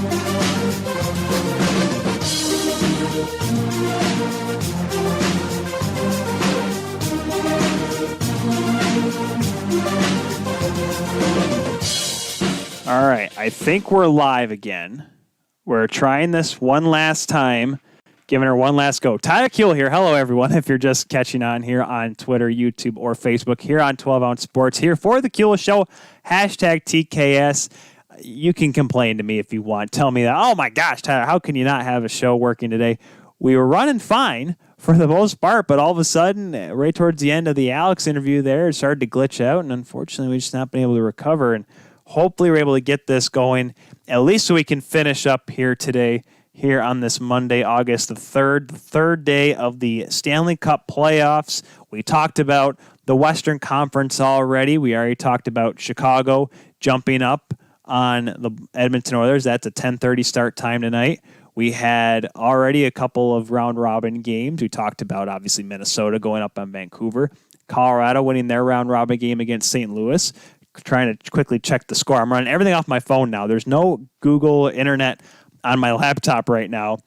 All right, I think we're live again. We're trying this one last time, giving her one last go. Tyler Kuehl here. Hello, everyone. If you're just catching on here on Twitter, YouTube, or Facebook, here on 12 Ounce Sports, here for the Kuehl Show, hashtag TKS. You can complain to me if you want. Tell me that, oh my gosh, Tyler, how can you not have a show working today? We were running fine for the most part, but all of a sudden, right towards the end of the Alex interview there, it started to glitch out, and unfortunately, we just not been able to recover. And hopefully we're able to get this going, at least so we can finish up here today, here on this Monday, August the 3rd, the third day of the Stanley Cup playoffs. We talked about the Western Conference already. We already talked about Chicago jumping up on the Edmonton Oilers. That's a 10:30 start time tonight. We had already a couple of round-robin games. We talked about, obviously, Minnesota going up on Vancouver, Colorado winning their round-robin game against St. Louis. Trying to quickly check the score. I'm running everything off my phone now. There's no Google internet on my laptop right now.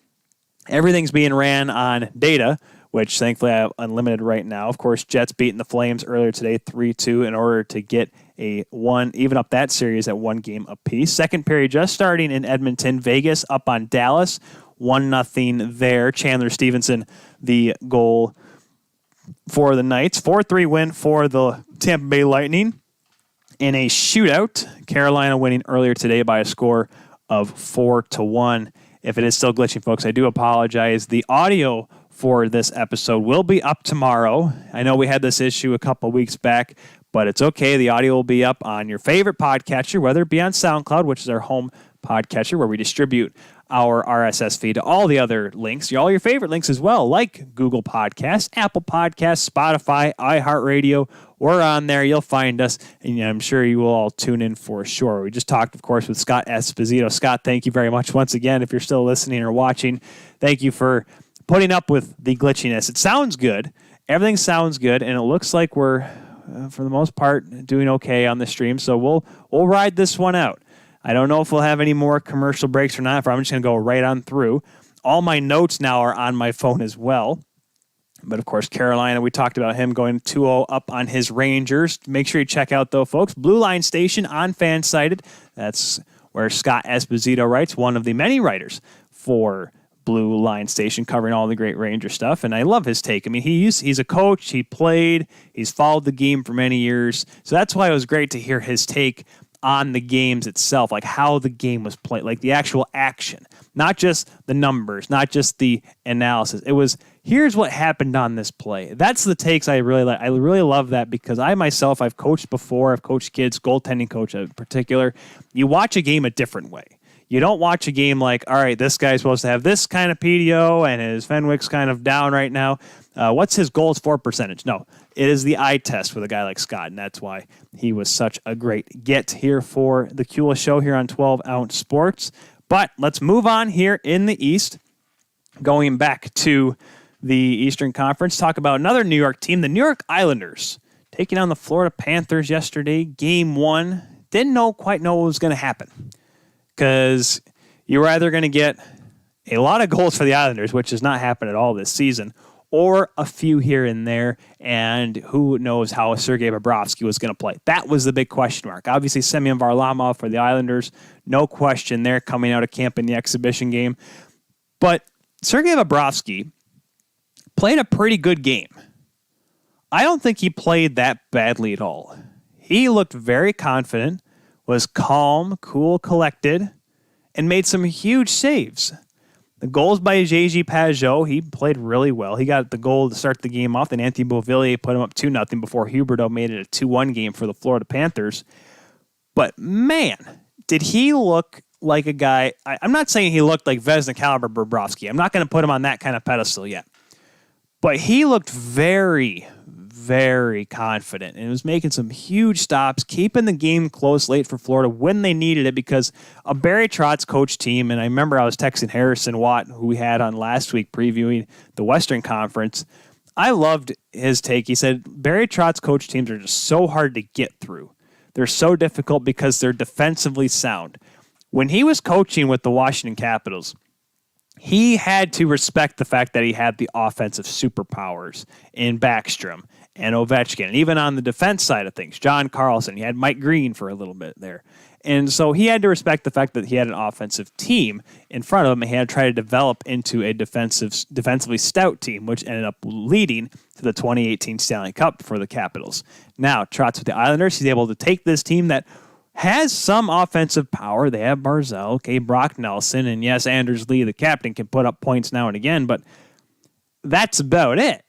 Everything's being ran on data, which thankfully I have unlimited right now. Of course, Jets beating the Flames earlier today 3-2 in order to get even up that series at one game apiece. Second period just starting in Edmonton. Vegas up on Dallas, 1-0 there. Chandler Stevenson, the goal for the Knights. 4-3 win for the Tampa Bay Lightning. In a shootout, Carolina winning earlier today by a score of 4-1. If it is still glitching, folks, I do apologize. The audio for this episode will be up tomorrow. I know we had this issue a couple weeks back, but it's okay. The audio will be up on your favorite podcatcher, whether it be on SoundCloud, which is our home podcatcher, where we distribute our RSS feed to all the other links, all your favorite links as well, like Google Podcasts, Apple Podcasts, Spotify, iHeartRadio. We're on there. You'll find us, and I'm sure you will all tune in for sure. We just talked, of course, with Scott Esposito. Scott, thank you very much once again. If you're still listening or watching, thank you for putting up with the glitchiness. It sounds good. Everything sounds good, and it looks like we're, for the most part, doing okay on the stream. So we'll ride this one out. I don't know if we'll have any more commercial breaks or not. I'm just going to go right on through. All my notes now are on my phone as well. But, of course, Carolina, we talked about him going 2-0 up on his Rangers. Make sure you check out, though, folks, Blue Line Station on Fansided. That's where Scott Esposito writes, one of the many writers for Blue Line Station, covering all the great Ranger stuff. And I love his take. I mean, he's a coach. He played. He's followed the game for many years. So that's why it was great to hear his take on the games itself, like how the game was played, like the actual action, not just the numbers, not just the analysis. It was, here's what happened on this play. That's the takes I really like. I really love that because I myself, I've coached before. I've coached kids, goaltending coach in particular. You watch a game a different way. You don't watch a game like, all right, this guy's supposed to have this kind of PDO and his Fenwick's kind of down right now. What's his goals for percentage? No, it is the eye test with a guy like Scott, and that's why he was such a great get here for the Kuehl Show here on 12 Ounce Sports. But let's move on here in the East, going back to the Eastern Conference, talk about another New York team, the New York Islanders, taking on the Florida Panthers yesterday, Game 1. Didn't quite know what was going to happen because you were either going to get a lot of goals for the Islanders, which has not happened at all this season, or a few here and there, and who knows how Sergei Bobrovsky was going to play. That was the big question mark. Obviously, Semyon Varlamov for the Islanders, no question there coming out of camp in the exhibition game. But Sergei Bobrovsky played a pretty good game. I don't think he played that badly at all. He looked very confident, was calm, cool, collected, and made some huge saves. The goals by JG Pageau, he played really well. He got the goal to start the game off, and Anthony Beauvillier put him up 2-0 before Huberdeau made it a 2-1 game for the Florida Panthers. But, man, did he look like a guy... I'm not saying he looked like Vezina caliber Bobrovsky. I'm not going to put him on that kind of pedestal yet. But he looked very, very confident and was making some huge stops, keeping the game close late for Florida when they needed it because a Barry Trotz coach team, and I remember I was texting Harrison Watt, who we had on last week previewing the Western Conference. I loved his take. He said, Barry Trotz coach teams are just so hard to get through. They're so difficult because they're defensively sound. When he was coaching with the Washington Capitals, he had to respect the fact that he had the offensive superpowers in Backstrom and Ovechkin. And even on the defense side of things, John Carlson, he had Mike Green for a little bit there. And so he had to respect the fact that he had an offensive team in front of him, and he had to try to develop into a defensively stout team, which ended up leading to the 2018 Stanley Cup for the Capitals. Now, Trotz with the Islanders, he's able to take this team that has some offensive power. They have Barzal, okay, Brock Nelson, and yes, Anders Lee, the captain, can put up points now and again, but that's about it.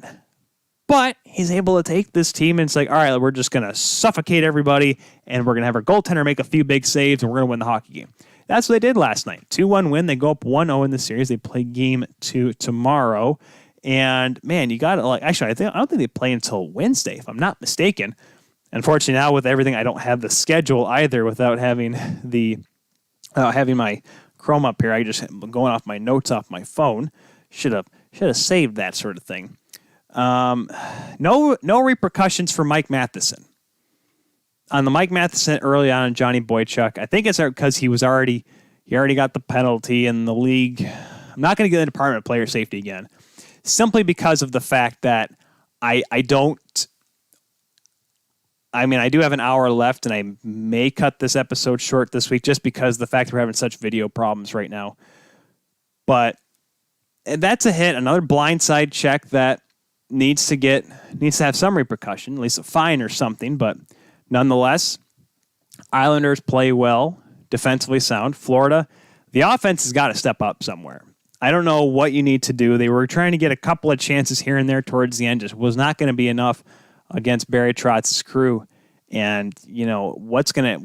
But he's able to take this team and it's like, all right, we're just going to suffocate everybody, and we're going to have our goaltender make a few big saves, and we're going to win the hockey game. That's what they did last night. 2-1 win. They go up 1-0 in the series. They play game 2 tomorrow. And, man, you got to, like, actually, I don't think they play until Wednesday, if I'm not mistaken. Unfortunately, now with everything, I don't have the schedule either without having my Chrome up here. I just going off my notes off my phone. Should have saved that sort of thing. No repercussions for Mike Matheson. On the Mike Matheson early on, Johnny Boychuk, I think it's because he already got the penalty in the league. I'm not going to get into Department of Player Safety again, simply because of the fact that I do have an hour left, and I may cut this episode short this week just because of the fact we're having such video problems right now. But that's a hit, another blindside check that needs to have some repercussion, at least a fine or something. But nonetheless, Islanders play well, defensively sound. Florida, the offense has got to step up somewhere. I don't know what you need to do. They were trying to get a couple of chances here and there towards the end. Just was not going to be enough against Barry Trotz's crew. And, what's gonna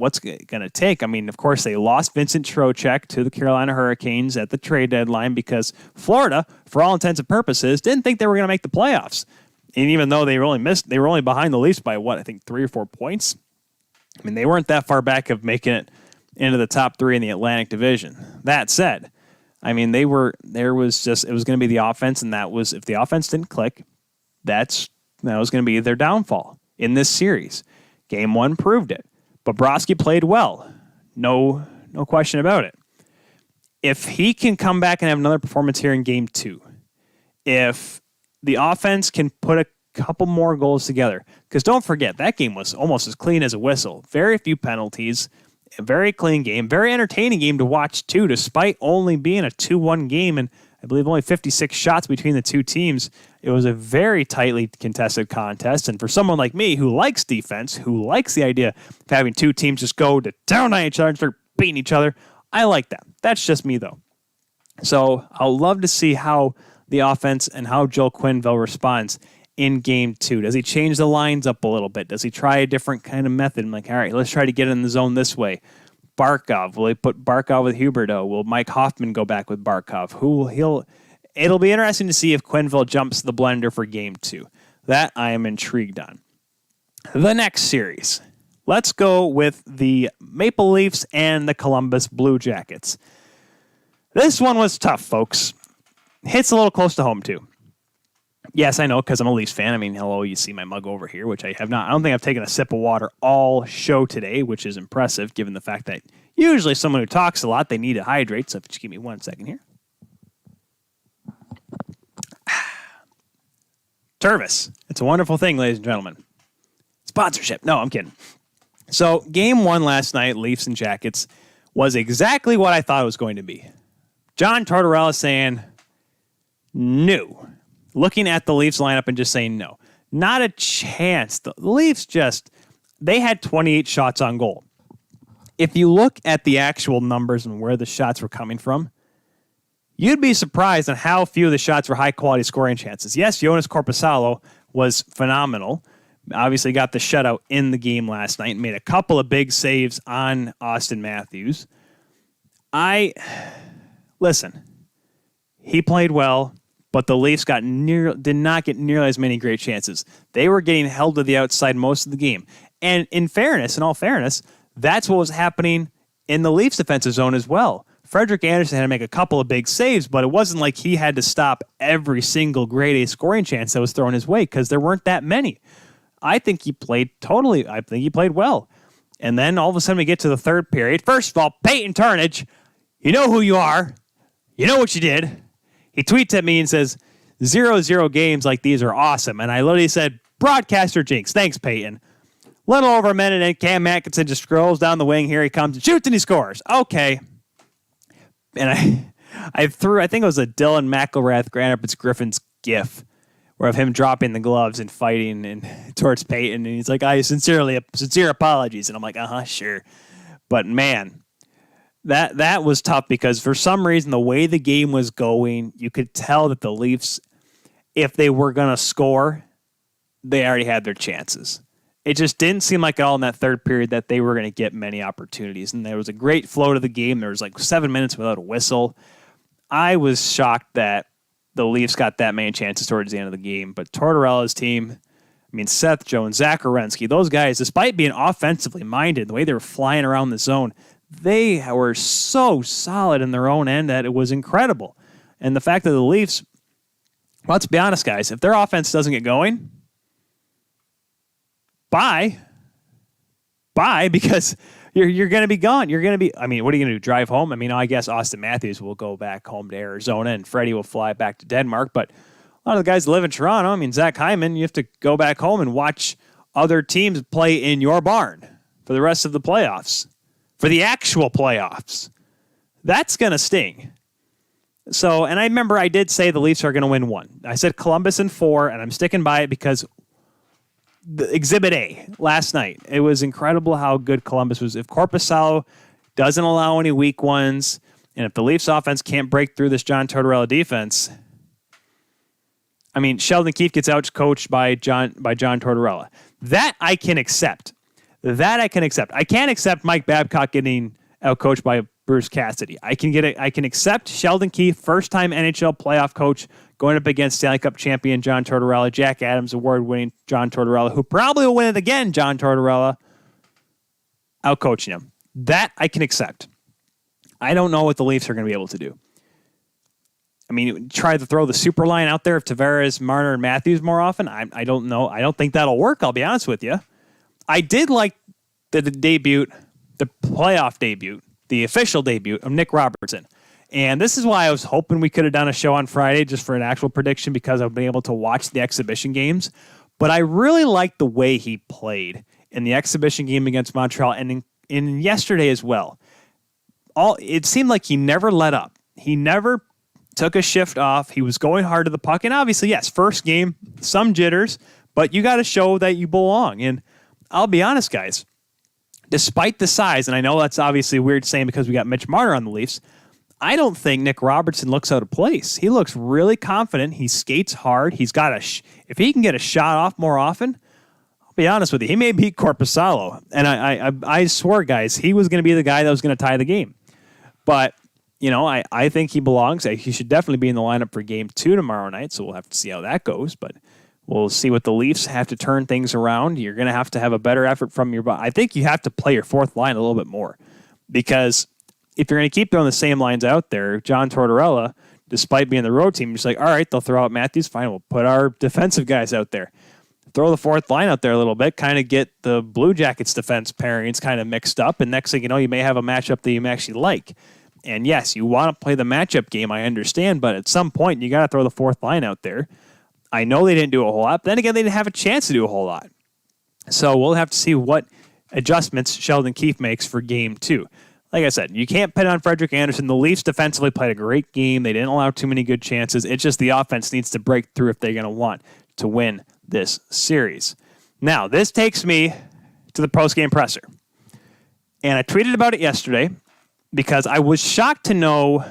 take? I mean, of course, they lost Vincent Trocheck to the Carolina Hurricanes at the trade deadline because Florida, for all intents and purposes, didn't think they were going to make the playoffs. And even though they were only behind the Leafs by, 3 or 4 points. I mean, they weren't that far back of making it into the top 3 in the Atlantic Division. That said, I mean, it was going to be the offense, and that was, if the offense didn't click, that was going to be their downfall in this series. Game 1 proved it. Bobrovsky played well. No question about it. If he can come back and have another performance here in Game 2, if the offense can put a couple more goals together, because don't forget, that game was almost as clean as a whistle. Very few penalties, a very clean game, very entertaining game to watch too, despite only being a 2-1 game and I believe only 56 shots between the two teams. It was a very tightly contested contest. And for someone like me who likes defense, who likes the idea of having two teams just go to town on each other and start beating each other, I like that. That's just me, though. So I'll love to see how the offense and how Joel Quenneville responds in Game 2. Does he change the lines up a little bit? Does he try a different kind of method? I'm like, all right, let's try to get in the zone this way. Barkov, will he put Barkov with Huberdeau? Will Mike Hoffman go back with Barkov? It'll be interesting to see if Quenneville jumps the blender for Game 2. That I am intrigued on. The next series. Let's go with the Maple Leafs and the Columbus Blue Jackets. This one was tough, folks. Hits a little close to home, too. Yes, I know, because I'm a Leafs fan. I mean, hello, you see my mug over here, which I have not. I don't think I've taken a sip of water all show today, which is impressive, given the fact that usually someone who talks a lot, they need to hydrate. So if you just give me 1 second here. Tervis. It's a wonderful thing, ladies and gentlemen. Sponsorship. No, I'm kidding. So, Game 1 last night, Leafs and Jackets, was exactly what I thought it was going to be. John Tortorella saying, no. Looking at the Leafs lineup and just saying no. Not a chance. The Leafs they had 28 shots on goal. If you look at the actual numbers and where the shots were coming from, you'd be surprised on how few of the shots were high-quality scoring chances. Yes, Jonas Korpisalo was phenomenal. Obviously got the shutout in the game last night and made a couple of big saves on Auston Matthews. Listen, he played well, but the Leafs did not get nearly as many great chances. They were getting held to the outside most of the game. And in all fairness, that's what was happening in the Leafs defensive zone as well. Frederik Andersen had to make a couple of big saves, but it wasn't like he had to stop every single grade A scoring chance that was thrown his way because there weren't that many. I think he played well. And then all of a sudden we get to the third period. First of all, Peyton Turnage, you know who you are. You know what you did. He tweets at me and says, 0-0 games like these are awesome. And I literally said, broadcaster jinx. Thanks, Peyton. Little over a minute, and Cam Atkinson just scrolls down the wing. Here he comes and shoots, and he scores. Okay. And I think it was a Dylan McElrath, Grand Rapids Griffins gif where of him dropping the gloves and fighting and towards Peyton. And he's like, sincere apologies. And I'm like, sure. But man, that was tough because for some reason, the way the game was going, you could tell that the Leafs, if they were going to score, they already had their chances. It just didn't seem like at all in that third period that they were going to get many opportunities. And there was a great flow to the game. There was like 7 minutes without a whistle. I was shocked that the Leafs got that many chances towards the end of the game. But Tortorella's team, Seth Jones, Zach Werenski, those guys, despite being offensively minded, the way they were flying around the zone, they were so solid in their own end that it was incredible. And the fact that the Leafs, let's be honest, guys, if their offense doesn't get going, bye, because you're going to be gone. You're going to be, what are you going to do, drive home? I guess Austin Matthews will go back home to Arizona and Freddie will fly back to Denmark. But a lot of the guys that live in Toronto, Zach Hyman, you have to go back home and watch other teams play in your barn for the rest of the playoffs, for the actual playoffs. That's going to sting. So, and I remember I did say the Leafs are going to win one. I said Columbus in 4, and I'm sticking by it because the Exhibit A last night, it was incredible how good Columbus was. If Korpisalo doesn't allow any weak ones, and if the Leafs offense can't break through this John Tortorella defense, Sheldon Keefe gets out-coached by John Tortorella. That I can accept. I can't accept Mike Babcock getting out-coached by Bruce Cassidy. I can accept Sheldon Keefe, first-time NHL playoff coach, going up against Stanley Cup champion John Tortorella, Jack Adams award-winning John Tortorella, who probably will win it again, John Tortorella, out-coaching him. That I can accept. I don't know what the Leafs are going to be able to do. Try to throw the super line out there of Tavares, Marner, and Matthews more often. I don't know. I don't think that'll work, I'll be honest with you. I did like the playoff debut, the official debut of Nick Robertson. And this is why I was hoping we could have done a show on Friday just for an actual prediction because I've been able to watch the exhibition games. But I really liked the way he played in the exhibition game against Montreal and in yesterday as well. It seemed like he never let up. He never took a shift off. He was going hard to the puck. And obviously, yes, first game, some jitters, but you got to show that you belong. And I'll be honest, guys, despite the size, and I know that's obviously weird saying because we got Mitch Marner on the Leafs, I don't think Nick Robertson looks out of place. He looks really confident. He skates hard. He's got if he can get a shot off more often, I'll be honest with you, he may beat Korpisalo. And I swore, guys, he was going to be the guy that was going to tie the game. But, I think he belongs. He should definitely be in the lineup for Game 2 tomorrow night, so we'll have to see how that goes. But we'll see what the Leafs have to turn things around. You're going to have a better effort from your... I think you have to play your fourth line a little bit more because if you're going to keep throwing the same lines out there, John Tortorella, despite being the road team, just like, all right, they'll throw out Matthews. Fine, we'll put our defensive guys out there. Throw the fourth line out there a little bit, kind of get the Blue Jackets defense pairings kind of mixed up, and next thing you know, you may have a matchup that you may actually like. And yes, you want to play the matchup game, I understand, but at some point, you got to throw the fourth line out there. I know they didn't do a whole lot, but then again, they didn't have a chance to do a whole lot. So we'll have to see what adjustments Sheldon Keefe makes for Game 2. Like I said, you can't pin on Frederik Andersen. The Leafs defensively played a great game. They didn't allow too many good chances. It's just the offense needs to break through if they're going to want to win this series. Now, this takes me to the postgame presser. And I tweeted about it yesterday because I was shocked to know...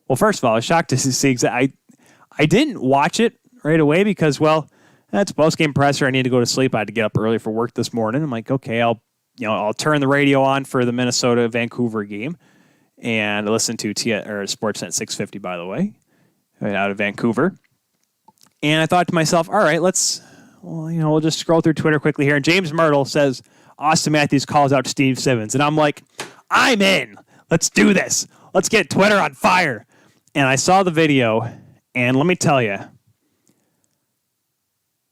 Well, first of all, I was shocked to see... I didn't watch it right away because, well, that's postgame presser. I need to go to sleep. I had to get up early for work this morning. I'm like, okay, I'll turn the radio on for the Minnesota-Vancouver game and listen to Sportsnet 650, by the way, out of Vancouver. And I thought to myself, all right, we'll just scroll through Twitter quickly here. And James Myrtle says, Austin Matthews calls out Steve Simmons. And I'm like, I'm in. Let's do this. Let's get Twitter on fire. And I saw the video, and let me tell you,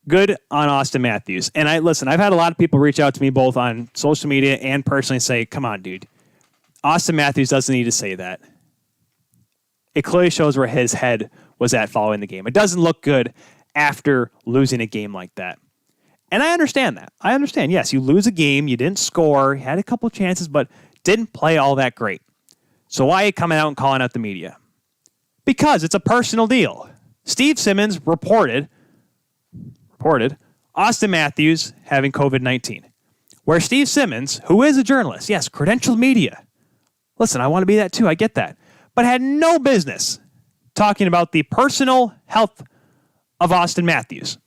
good on Austin Matthews. And I've had a lot of people reach out to me both on social media and personally say, come on, dude. Austin Matthews doesn't need to say that. It clearly shows where his head was at following the game. It doesn't look good after losing a game like that. And I understand that. I understand, yes, you lose a game, you didn't score, you had a couple chances, but didn't play all that great. So why are you coming out and calling out the media? Because it's a personal deal. Steve Simmons reported Austin Matthews having COVID-19. Where Steve Simmons, who is a journalist, yes, credentialed media. Listen, I want to be that too, I get that. But had no business talking about the personal health of Austin Matthews.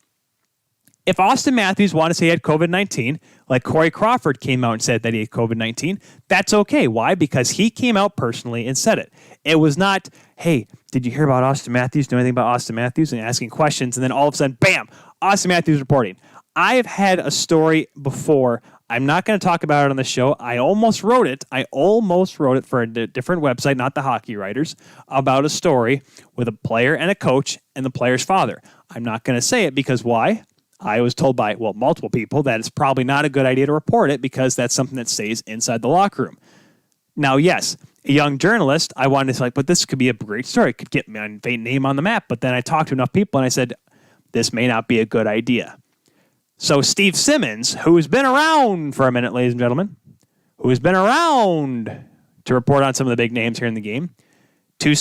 If Austin Matthews wanted to say he had COVID-19, like Corey Crawford came out and said that he had COVID-19, that's okay. Why? Because he came out personally and said it. It was not, hey, did you hear about Austin Matthews? Know anything about Austin Matthews? And asking questions, and then all of a sudden, bam, Austin Matthews reporting. I have had a story before. I'm not going to talk about it on the show. I almost wrote it for a different website, not the Hockey Writers, about a story with a player and a coach and the player's father. I'm not going to say it because why? I was told by, multiple people that it's probably not a good idea to report it because that's something that stays inside the locker room. Now, yes, a young journalist, I wanted to say, but this could be a great story. It could get my name on the map. But then I talked to enough people and I said, this may not be a good idea. So Steve Simmons, who's been around for a minute, ladies and gentlemen, who has been around to report on some of the big names here in the game, to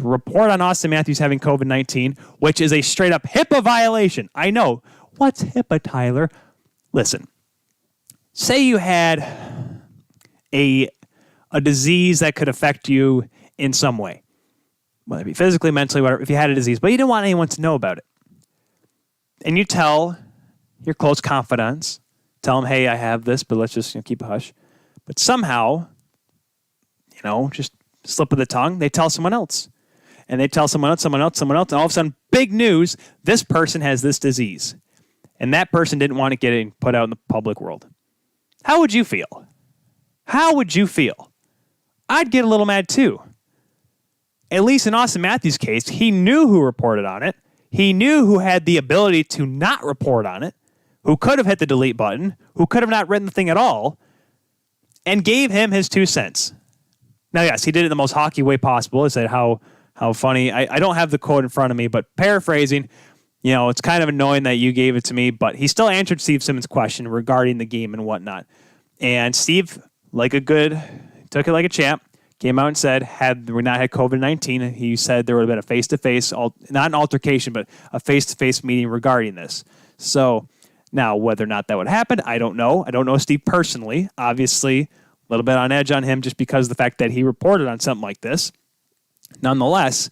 report on Austin Matthews having COVID-19, which is a straight-up HIPAA violation. I know. What's HIPAA, Tyler? Listen, say you had a disease that could affect you in some way, whether it be physically, mentally, whatever, if you had a disease, but you didn't want anyone to know about it. And you tell your close confidants, tell them, hey, I have this, but let's just keep a hush. But somehow, just slip of the tongue, they tell someone else. And they tell someone else, and all of a sudden, big news, this person has this disease. And that person didn't want to get it put out in the public world. How would you feel? I'd get a little mad too. At least in Austin Matthews' case, he knew who reported on it. He knew who had the ability to not report on it, who could have hit the delete button, who could have not written the thing at all, and gave him his 2 cents. Now, yes, he did it in the most hockey way possible. He said how funny. I don't have the quote in front of me, but paraphrasing, it's kind of annoying that you gave it to me, but he still answered Steve Simmons' question regarding the game and whatnot. And Steve, took it like a champ, came out and said, had we not had COVID-19, he said there would have been a face-to-face, not an altercation, but a face-to-face meeting regarding this. So now whether or not that would happen, I don't know. I don't know Steve personally. Obviously, a little bit on edge on him just because of the fact that he reported on something like this. Nonetheless,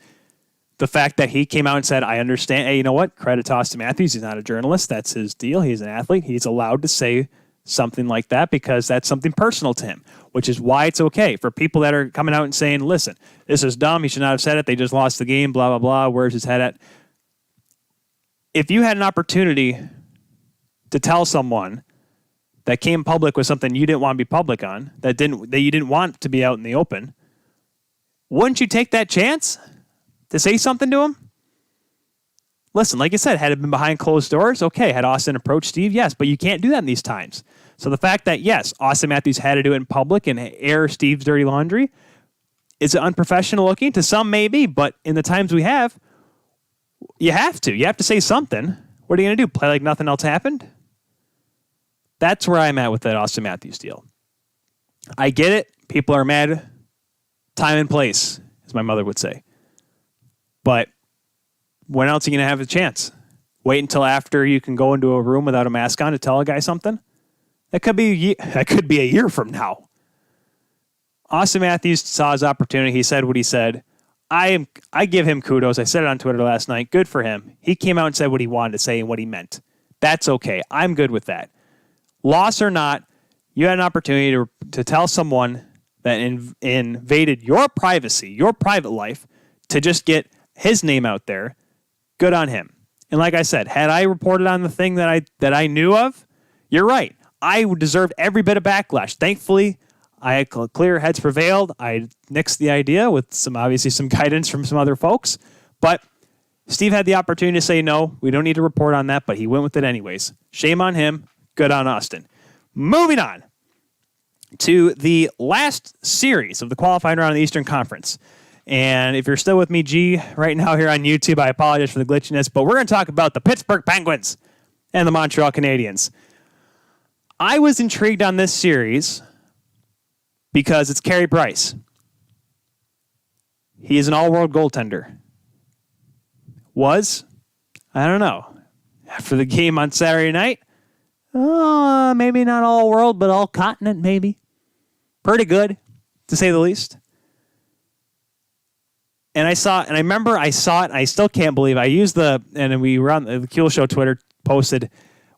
the fact that he came out and said, I understand, hey, you know what? Credit to Austin Matthews. He's not a journalist. That's his deal. He's an athlete. He's allowed to say something like that because that's something personal to him, which is why it's okay for people that are coming out and saying, listen, this is dumb. He should not have said it. They just lost the game, blah, blah, blah. Where's his head at? If you had an opportunity to tell someone that came public with something you didn't want to be public on, that you didn't want to be out in the open, wouldn't you take that chance to say something to him? Listen, like I said, had it been behind closed doors, okay. Had Austin approached Steve? Yes, but you can't do that in these times. So the fact that, yes, Austin Matthews had to do it in public and air Steve's dirty laundry, is it unprofessional looking? To some, maybe, but in the times we have, you have to. You have to say something. What are you going to do? Play like nothing else happened? That's where I'm at with that Austin Matthews deal. I get it. People are mad. Time and place, as my mother would say. But when else are you going to have a chance? Wait until after you can go into a room without a mask on to tell a guy something? That could be a year from now. Austin Matthews saw his opportunity. He said what he said. I give him kudos. I said it on Twitter last night. Good for him. He came out and said what he wanted to say and what he meant. That's okay. I'm good with that. Loss or not, you had an opportunity to tell someone that invaded your privacy, your private life, to just get his name out there. Good on him. And like I said, had I reported on the thing that I knew of, you're right. I deserved every bit of backlash. Thankfully, clear heads prevailed. I nixed the idea with some guidance from some other folks. But Steve had the opportunity to say no. We don't need to report on that, but he went with it anyways. Shame on him. Good on Austin. Moving on to the last series of the qualifying round of the Eastern Conference. And if you're still with me, G, right now here on YouTube, I apologize for the glitchiness, but we're going to talk about the Pittsburgh Penguins and the Montreal Canadiens. I was intrigued on this series because it's Carey Price. He is an all-world goaltender. Was? I don't know. After the game on Saturday night, maybe not all-world, but all-continent maybe. Pretty good, to say the least. And I remember I saw it, and I still can't believe it. I used and we were on the Kuehl Show Twitter posted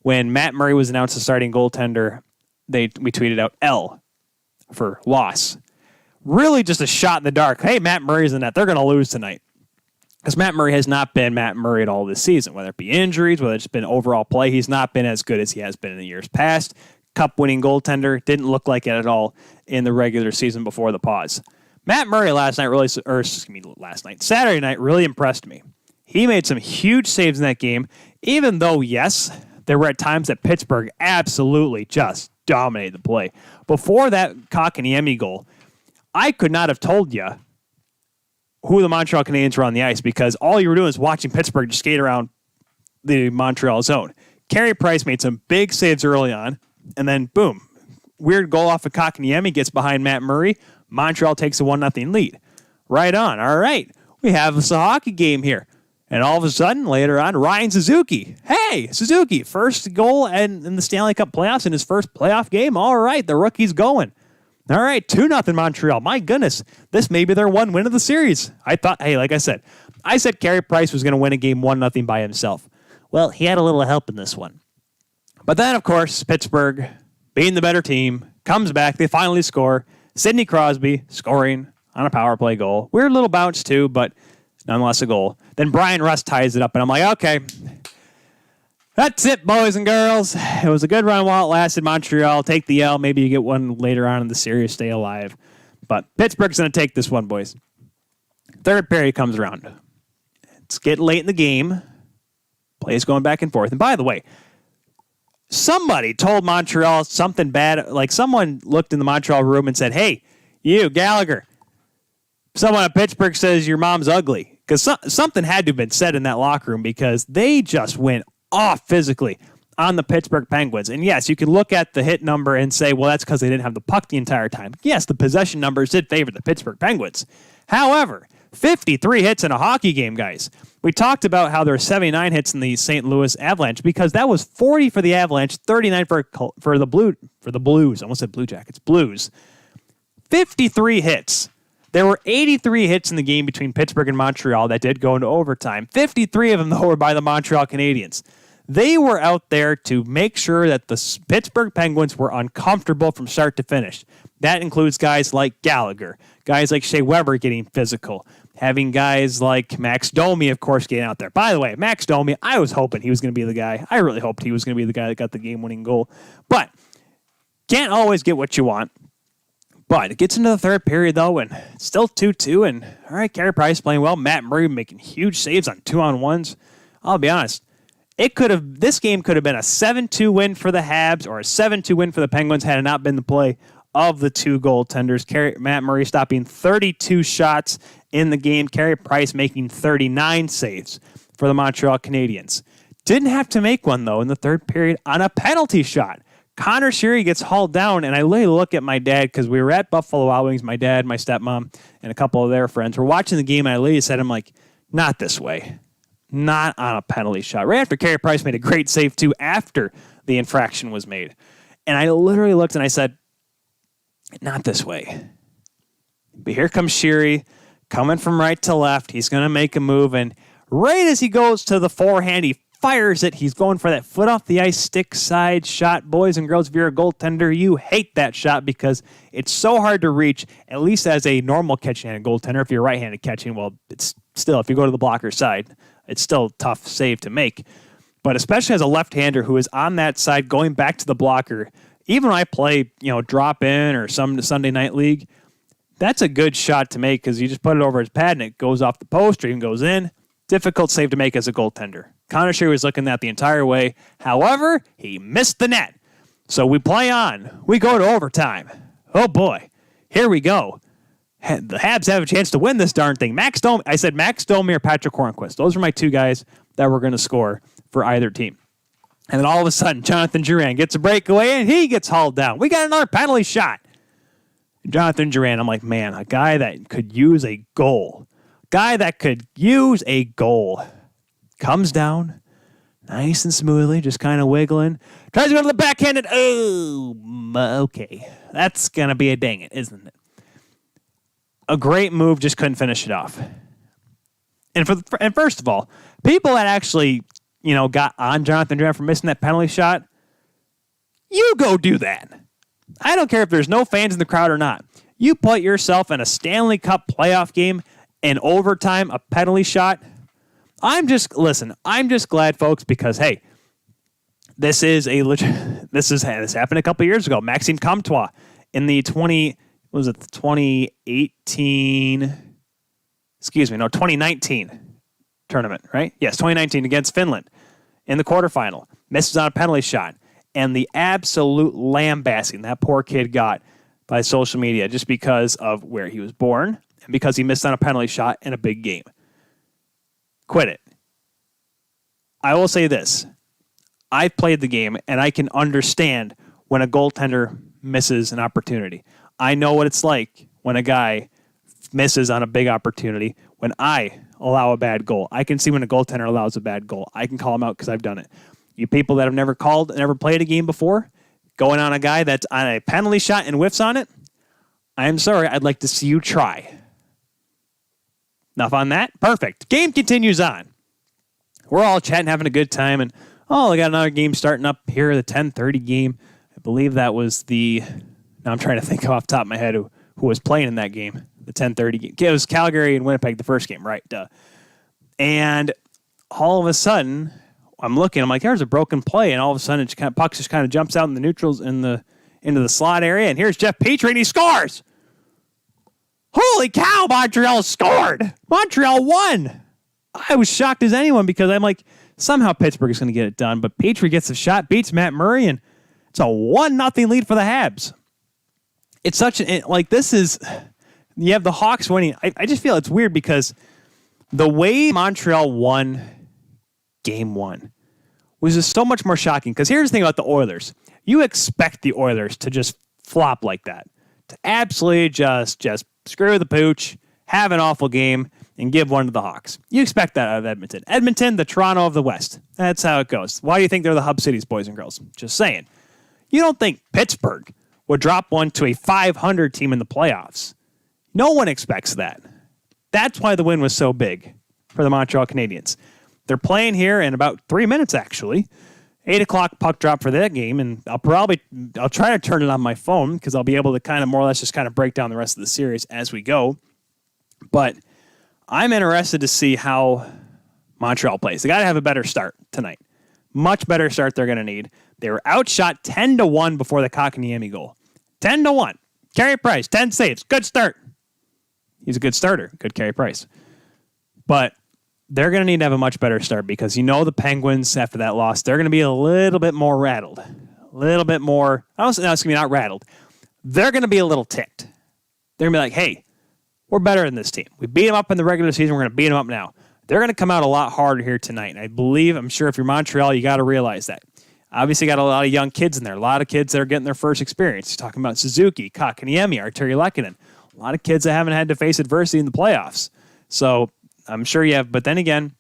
when Matt Murray was announced as starting goaltender, we tweeted out L for loss. Really just a shot in the dark. Hey, Matt Murray's in that. They're going to lose tonight. Because Matt Murray has not been Matt Murray at all this season, whether it be injuries, whether it's been overall play. He's not been as good as he has been in the years past. Cup-winning goaltender. Didn't look like it at all in the regular season before the pause. Matt Murray Saturday night really impressed me. He made some huge saves in that game, even though, yes, there were at times that Pittsburgh absolutely just dominated the play. Before that Kotkaniemi goal, I could not have told you who the Montreal Canadiens were on the ice because all you were doing is watching Pittsburgh just skate around the Montreal zone. Carey Price made some big saves early on, and then boom, weird goal off of Kotkaniemi gets behind Matt Murray. Montreal takes a 1-0 lead. Right on. All right. We have a hockey game here. And all of a sudden, later on, Ryan Suzuki. Hey, Suzuki, first goal in the Stanley Cup playoffs in his first playoff game. All right, the rookie's going. All right, 2-0 Montreal. My goodness, this may be their one win of the series. Like I said Carey Price was going to win a game 1-0 by himself. Well, he had a little help in this one. But then, of course, Pittsburgh, being the better team, comes back. They finally score. Sidney Crosby scoring on a power play goal. Weird little bounce, too, but nonetheless a goal. Then Brian Rust ties it up, and I'm like, okay, that's it, boys and girls. It was a good run while it lasted. Montreal, take the L. Maybe you get one later on in the series, stay alive. But Pittsburgh's going to take this one, boys. Third period comes around. It's getting late in the game. Plays going back and forth. And by the way, somebody told Montreal something bad. Like someone looked in the Montreal room and said, hey, you, Gallagher, someone at Pittsburgh says your mom's ugly. Because something had to have been said in that locker room because they just went off physically on the Pittsburgh Penguins. And yes, you can look at the hit number and say, well, that's because they didn't have the puck the entire time. Yes, the possession numbers did favor the Pittsburgh Penguins. However, 53 hits in a hockey game, guys. We talked about how there were 79 hits in the St. Louis Avalanche because that was 40 for the Avalanche, 39 for the Blues. I almost said Blue Jackets. Blues. 53 hits. There were 83 hits in the game between Pittsburgh and Montreal that did go into overtime. 53 of them, though, were by the Montreal Canadiens. They were out there to make sure that the Pittsburgh Penguins were uncomfortable from start to finish. That includes guys like Gallagher, guys like Shea Weber getting physical, having guys like Max Domi, of course, getting out there. By the way, Max Domi, I was hoping he was going to be the guy. I really hoped he was going to be the guy that got the game-winning goal. But can't always get what you want. But it gets into the third period, though, and it's still 2-2. And, all right, Carey Price playing well. Matt Murray making huge saves on 2-on-1s. I'll be honest. This game could have been a 7-2 win for the Habs or a 7-2 win for the Penguins had it not been the play of the two goaltenders. Matt Murray stopping 32 shots in the game. Carey Price making 39 saves for the Montreal Canadiens. Didn't have to make one, though, in the third period on a penalty shot. Connor Sheary gets hauled down, and I literally look at my dad because we were at Buffalo Wild Wings, my dad, my stepmom, and a couple of their friends. We're watching the game, and I literally said, I'm like, not this way. Not on a penalty shot. Right after Carey Price made a great save, too, after the infraction was made. And I literally looked, and I said, not this way. But here comes Sheary coming from right to left. He's going to make a move, and right as he goes to the forehand, he fires it. He's going for that foot off the ice stick side shot. Boys and girls, if you're a goaltender, you hate that shot because it's so hard to reach, at least as a normal catching-handed goaltender. If you're right-handed catching, well, it's still, if you go to the blocker side, it's still a tough save to make. But especially as a left-hander who is on that side going back to the blocker, even when I play, drop in or some Sunday night league, that's a good shot to make because you just put it over his pad and it goes off the post or even goes in. Difficult save to make as a goaltender. Connor Sheary was looking that the entire way. However, he missed the net. So we play on. We go to overtime. Oh, boy. Here we go. The Habs have a chance to win this darn thing. I said Max Domi or Patrick Hornquist. Those are my two guys that were going to score for either team. And then all of a sudden, Jonathan Drouin gets a breakaway, and he gets hauled down. We got another penalty shot. Jonathan Drouin, I'm like, man, a guy that could use a goal. Comes down nice and smoothly, just kind of wiggling. Tries to go to the backhanded. Oh, okay. That's going to be a dang it, isn't it? A great move, just couldn't finish it off. And first of all, people that actually, got on Jonathan Drouin for missing that penalty shot, you go do that. I don't care if there's no fans in the crowd or not. You put yourself in a Stanley Cup playoff game in overtime, a penalty shot. This glad, folks, because, hey, this happened a couple years ago. Maxime Comtois in the 2019 tournament, right? Yes, 2019 against Finland in the quarterfinal. Misses on a penalty shot. And the absolute lambasting that poor kid got by social media just because of where he was born and because he missed on a penalty shot in a big game. Quit it. I will say this. I've played the game, and I can understand when a goaltender misses an opportunity. I know what it's like when a guy misses on a big opportunity. When I allow a bad goal, I can see when a goaltender allows a bad goal. I can call him out because I've done it. You people that have never called, never played a game before, going on a guy that's on a penalty shot and whiffs on it, I'm sorry, I'd like to see you try. Enough on that. Perfect. Game continues on. We're all chatting, having a good time, and I got another game starting up here, the 10:30 game. I believe that was now I'm trying to think off the top of my head who was playing in that game, the 10:30 game. It was Calgary and Winnipeg, the first game, right? Duh. And all of a sudden, I'm looking. I'm like, there's a broken play, and all of a sudden, puck just kind of jumps out in the neutrals into the slot area, and here's Jeff Petrie, and he scores. Holy cow! Montreal scored. Montreal won. I was shocked as anyone because I'm like, somehow Pittsburgh is going to get it done, but Petrie gets a shot, beats Matt Murray, and it's a 1-0 lead for the Habs. It's such you have the Hawks winning. I just feel it's weird because the way Montreal won Game 1 was just so much more shocking. Because here's the thing about the Oilers. You expect the Oilers to just flop like that. To absolutely just screw the pooch, have an awful game, and give one to the Hawks. You expect that out of Edmonton. Edmonton, the Toronto of the West. That's how it goes. Why do you think they're the hub cities, boys and girls? Just saying. You don't think Pittsburgh would drop one to a 500 team in the playoffs. No one expects that. That's why the win was so big for the Montreal Canadiens. They're playing here in about 3 minutes, actually. 8 o'clock puck drop for that game, and I'll try to turn it on my phone because I'll be able to kind of more or less just kind of break down the rest of the series as we go. But I'm interested to see how Montreal plays. They got to have a better start tonight. Much better start they're going to need. They were outshot 10-1 before the Kotkaniemi goal. 10-1. Carey Price, 10 saves. Good start. He's a good starter. Good Carey Price. But they're going to need to have a much better start because the Penguins, after that loss, they're going to be a little bit more rattled. A little bit more. I don't know, it's going to be not rattled. They're going to be a little ticked. They're going to be like, hey, we're better than this team. We beat them up in the regular season. We're going to beat them up now. They're going to come out a lot harder here tonight. And I'm sure if you're Montreal, you got to realize that. Obviously, got a lot of young kids in there. A lot of kids that are getting their first experience. You're talking about Suzuki, Kotkaniemi, Artturi Lehkonen. A lot of kids that haven't had to face adversity in the playoffs. So I'm sure you have. But then again,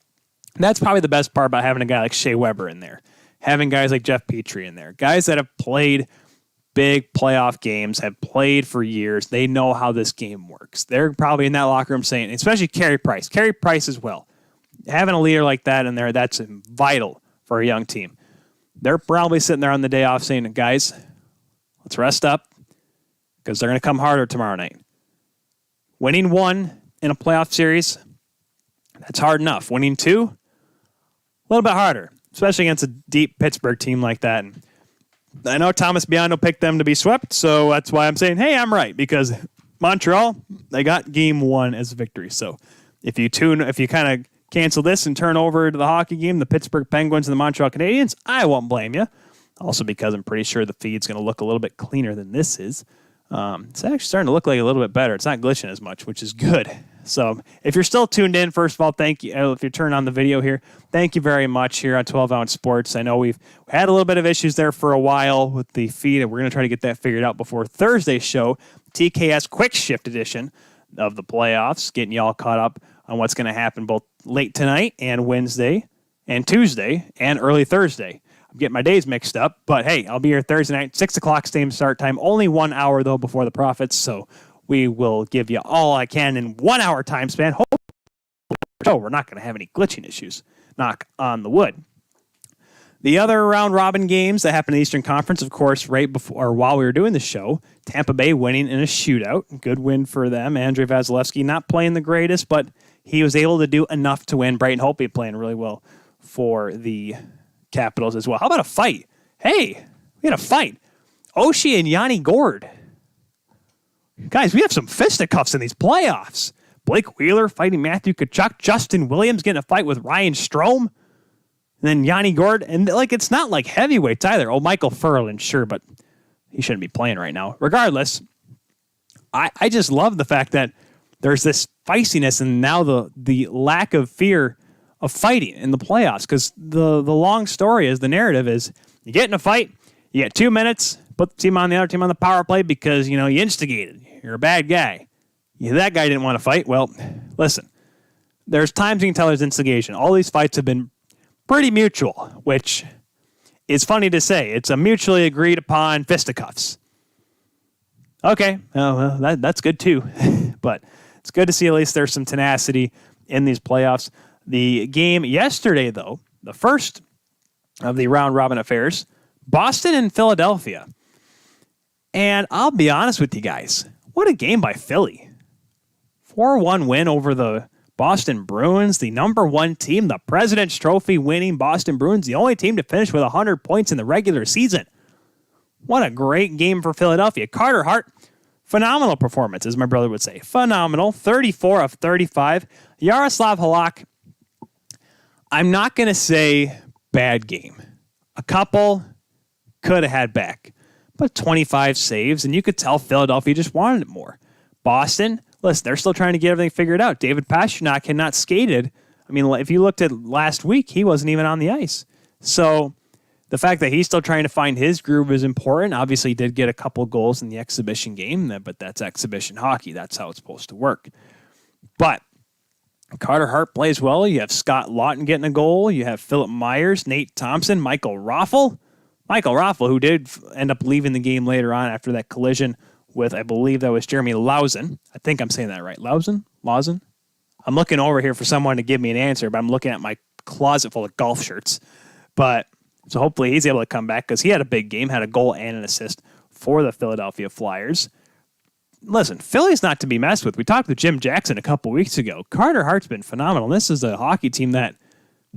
that's probably the best part about having a guy like Shea Weber in there. Having guys like Jeff Petrie in there. Guys that have played big playoff games, have played for years. They know how this game works. They're probably in that locker room saying, especially Carey Price. Carey Price as well. Having a leader like that in there, that's vital for a young team. They're probably sitting there on the day off saying, guys, let's rest up because they're going to come harder tomorrow night. Winning 1 in a playoff series, that's hard enough. Winning 2, a little bit harder, especially against a deep Pittsburgh team like that. And I know Thomas Biondo picked them to be swept, so that's why I'm saying, hey, I'm right, because Montreal, they got Game 1 as a victory. So if you kind of cancel this and turn over to the hockey game, the Pittsburgh Penguins and the Montreal Canadiens, I won't blame you. Also because I'm pretty sure the feed's going to look a little bit cleaner than this is. It's actually starting to look like a little bit better. It's not glitching as much, which is good. So if you're still tuned in, first of all, thank you. If you turn on the video here, thank you very much here on 12 Ounce Sports. I know we've had a little bit of issues there for a while with the feed, and we're going to try to get that figured out before Thursday's show, TKS Quick Shift Edition of the playoffs, getting you all caught up on what's going to happen both late tonight and Wednesday and Tuesday and early Thursday. I'm getting my days mixed up, but hey, I'll be here Thursday night, 6 o'clock, same start time. Only 1 hour, though, before the Profits, so we will give you all I can in 1 hour time span. Hopefully, we're not going to have any glitching issues. Knock on the wood. The other round-robin games that happened in the Eastern Conference, of course, right before or while we were doing the show, Tampa Bay winning in a shootout. Good win for them. Andrei Vasilevsky not playing the greatest, but he was able to do enough to win. Brighton Holtby playing really well for the Capitals as well. How about a fight? Hey, we had a fight. Oshie and Yanni Gourde. Guys, we have some fisticuffs in these playoffs. Blake Wheeler fighting Matthew Tkachuk. Justin Williams getting a fight with Ryan Strome. And then Yanni Gourde. And it's not like heavyweights either. Oh, Michael Furlan, sure, but he shouldn't be playing right now. Regardless, I just love the fact that there's this feistiness and now the lack of fear of fighting in the playoffs. Because the long story is, the narrative is, you get in a fight, you get 2 minutes, put the team on the other team on the power play because, you instigated. You're a bad guy. That guy didn't want to fight. Well, listen, there's times you can tell there's instigation. All these fights have been pretty mutual, which is funny to say. It's a mutually agreed upon fisticuffs. Okay, well, that's good too. But it's good to see at least there's some tenacity in these playoffs. The game yesterday, though, the first of the round-robin affairs, Boston and Philadelphia. And I'll be honest with you guys, what a game by Philly. 4-1 win over the Boston Bruins, the number one team, the President's Trophy winning Boston Bruins, the only team to finish with 100 points in the regular season. What a great game for Philadelphia. Carter Hart, phenomenal performance, as my brother would say. Phenomenal, 34 of 35. Yaroslav Halak, I'm not going to say bad game. A couple could have had back. But 25 saves, and you could tell Philadelphia just wanted it more. Boston, listen, they're still trying to get everything figured out. David Pastrnak had not skated. I mean, if you looked at last week, he wasn't even on the ice. So the fact that he's still trying to find his groove is important. Obviously, he did get a couple goals in the exhibition game, but that's exhibition hockey. That's how it's supposed to work. But Carter Hart plays well. You have Scott Laughton getting a goal. You have Philip Myers, Nate Thompson, Michael Raffl, who did end up leaving the game later on after that collision with, I believe that was Jeremy Lauzen. I think I'm saying that right. Lauzen? I'm looking over here for someone to give me an answer, but I'm looking at my closet full of golf shirts. But so hopefully he's able to come back because he had a big game, had a goal and an assist for the Philadelphia Flyers. Listen, Philly's not to be messed with. We talked with Jim Jackson a couple weeks ago. Carter Hart's been phenomenal. This is a hockey team that,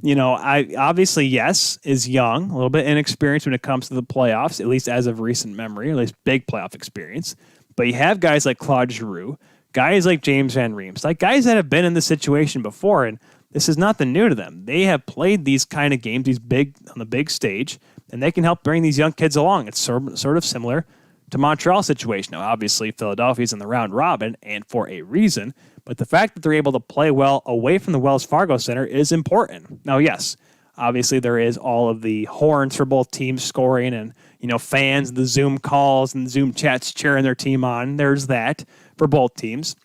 I obviously, yes, is young, a little bit inexperienced when it comes to the playoffs, at least as of recent memory, at least big playoff experience. But you have guys like Claude Giroux, guys like James Van Riemsdyk, like guys that have been in this situation before, and this is nothing new to them. They have played these kind of games, on the big stage, and they can help bring these young kids along. It's sort of similar to Montreal's situation. Now, obviously, Philadelphia's in the round robin, and for a reason. But the fact that they're able to play well away from the Wells Fargo Center is important. Now, yes, obviously there is all of the horns for both teams scoring and, fans, the Zoom calls and Zoom chats cheering their team on. There's that for both teams.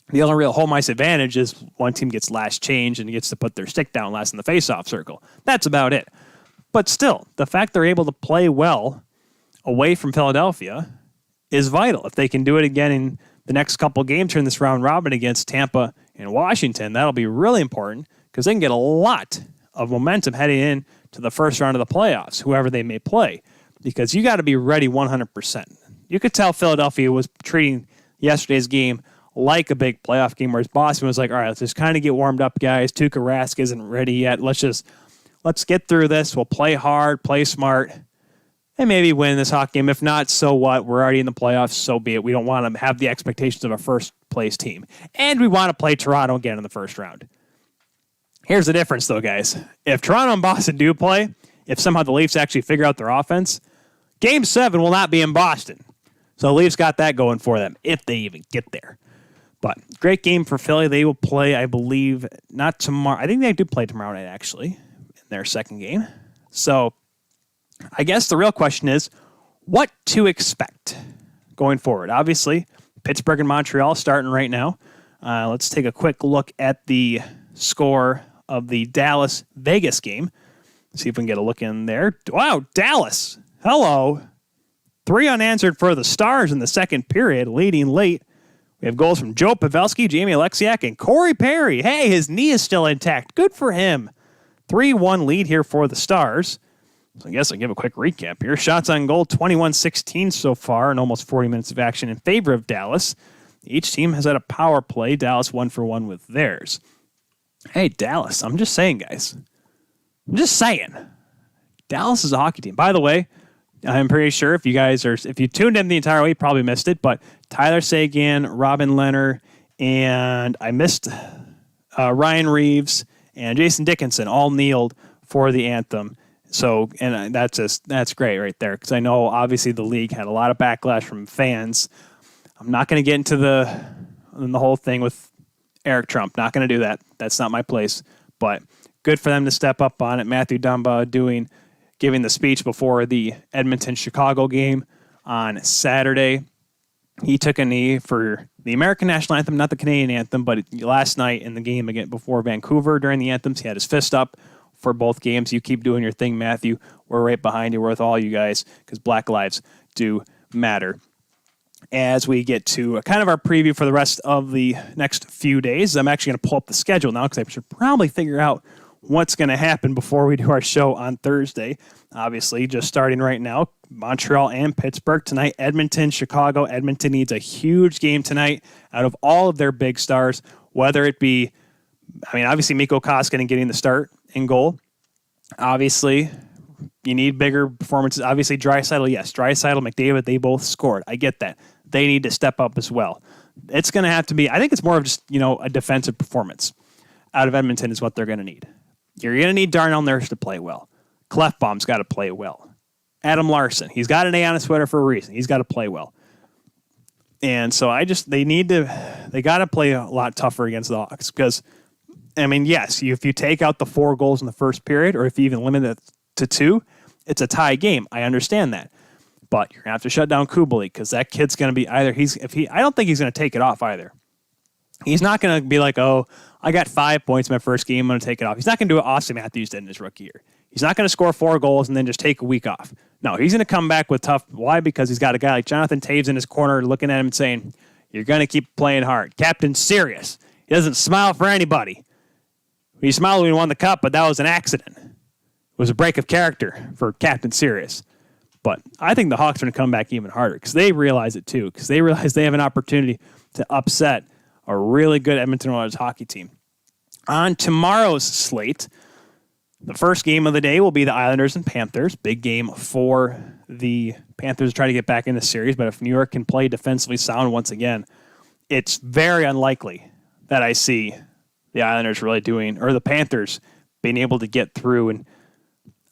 The only real home ice advantage is one team gets last change and gets to put their stick down last in the faceoff circle. That's about it. But still, the fact they're able to play well away from Philadelphia is vital. If they can do it again in the next couple games during this round robin against Tampa and Washington, that'll be really important because they can get a lot of momentum heading in to the first round of the playoffs, whoever they may play, because you got to be ready 100%. You could tell Philadelphia was treating yesterday's game like a big playoff game, whereas Boston was like, all right, let's just kind of get warmed up, guys. Tuukka Rask isn't ready yet. Let's get through this. We'll play hard, play smart, and maybe win this hockey game. If not, so what? We're already in the playoffs, so be it. We don't want to have the expectations of a first-place team. And we want to play Toronto again in the first round. Here's the difference, though, guys. If Toronto and Boston do play, if somehow the Leafs actually figure out their offense, Game 7 will not be in Boston. So the Leafs got that going for them, if they even get there. But great game for Philly. They will play, I believe, not tomorrow. I think they do play tomorrow night, actually, in their second game. So I guess the real question is, what to expect going forward? Obviously, Pittsburgh and Montreal starting right now. Let's take a quick look at the score of the Dallas-Vegas game. See if we can get a look in there. Wow, Dallas. Hello. 3 unanswered for the Stars in the second period, leading late. We have goals from Joe Pavelski, Jamie Alexiak, and Corey Perry. Hey, his knee is still intact. Good for him. 3-1 lead here for the Stars. So I guess I'll give a quick recap here. Shots on goal, 21-16 so far, and almost 40 minutes of action in favor of Dallas. Each team has had a power play. Dallas 1-for-1 with theirs. Hey, Dallas, I'm just saying, guys. I'm just saying. Dallas is a hockey team. By the way, I'm pretty sure if you tuned in the entire way, you probably missed it, but Tyler Seguin, Robin Leonard, and I missed Ryan Reeves and Jason Dickinson all kneeled for the anthem. So, and that's great right there, because I know obviously the league had a lot of backlash from fans. I'm not going to get into the whole thing with Eric Trump. Not going to do that. That's not my place. But good for them to step up on it. Matthew Dumba giving the speech before the Edmonton-Chicago game on Saturday. He took a knee for the American national anthem, not the Canadian anthem, but last night in the game again before Vancouver during the anthems, he had his fist up for both games. You keep doing your thing, Matthew. We're right behind you. We're with all you guys because Black lives do matter. As we get to kind of our preview for the rest of the next few days, I'm actually going to pull up the schedule now because I should probably figure out what's going to happen before we do our show on Thursday. Obviously, just starting right now, Montreal and Pittsburgh tonight. Edmonton, Chicago. Edmonton needs a huge game tonight out of all of their big stars, whether it be, obviously Mikko Koskinen getting the start in goal. Obviously, you need bigger performances. Obviously, Draisaitl, yes. Draisaitl, McDavid, they both scored. I get that. They need to step up as well. It's going to have to be, I think it's more of just, a defensive performance out of Edmonton is what they're going to need. You're going to need Darnell Nurse to play well. Clefbaum's got to play well. Adam Larson, he's got an A on his sweater for a reason. He's got to play well. And so they got to play a lot tougher against the Hawks because, yes, if you take out the 4 goals in the first period or if you even limit it to 2, it's a tie game. I understand that. But you're going to have to shut down Kubalik because that kid's going to be I don't think he's going to take it off either. He's not going to be like, oh, I got 5 points in my first game, I'm going to take it off. He's not going to do what Austin Matthews did in his rookie year. He's not going to score 4 goals and then just take a week off. No, he's going to come back with tough. Why? Because he's got a guy like Jonathan Taves in his corner looking at him and saying, you're going to keep playing hard. Captain Serious. He doesn't smile for anybody. He smiled when he won the cup, but that was an accident. It was a break of character for Captain Serious. But I think the Hawks are going to come back even harder because they realize it too, because they realize they have an opportunity to upset a really good Edmonton Oilers hockey team. On tomorrow's slate, the first game of the day will be the Islanders and Panthers. Big game for the Panthers to try to get back in the series, but if New York can play defensively sound once again, it's very unlikely that I see the Islanders really doing, or the Panthers being able to get through. And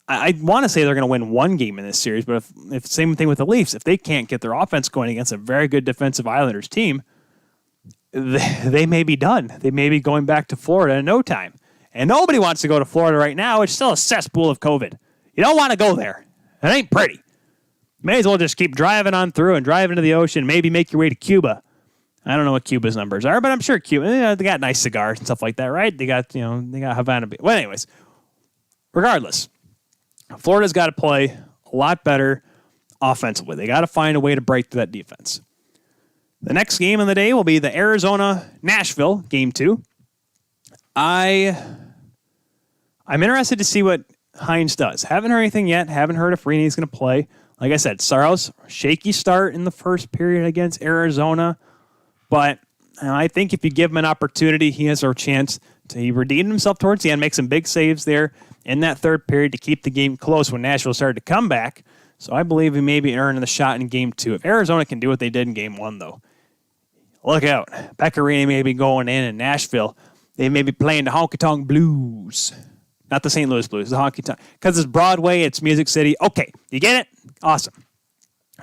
I want to say they're going to win one game in this series, but if same thing with the Leafs, if they can't get their offense going against a very good defensive Islanders team, they may be done. They may be going back to Florida in no time. And nobody wants to go to Florida right now. It's still a cesspool of COVID. You don't want to go there. It ain't pretty. May as well just keep driving on through and drive into the ocean, maybe make your way to Cuba. I don't know what Cuba's numbers are, but I'm sure Cuba, they got nice cigars and stuff like that, right? They got Havana Beach. Well, anyways, regardless, Florida's got to play a lot better offensively. They got to find a way to break through that defense. The next game of the day will be the Arizona-Nashville, Game 2. I'm interested to see what Hines does. Haven't heard anything yet. Haven't heard if Rinne's going to play. Like I said, Saros, shaky start in the first period against Arizona. But I think if you give him an opportunity, he has a chance to redeem himself towards the end, make some big saves there in that third period to keep the game close when Nashville started to come back. So I believe he may be earning the shot in Game 2. If Arizona can do what they did in Game 1, though, look out. Pekka Rinne may be going in, and Nashville They may be playing the Honky Tonk Blues. Not the St. Louis Blues, the Honky Tonk. Because it's Broadway, it's Music City. Okay, you get it? Awesome.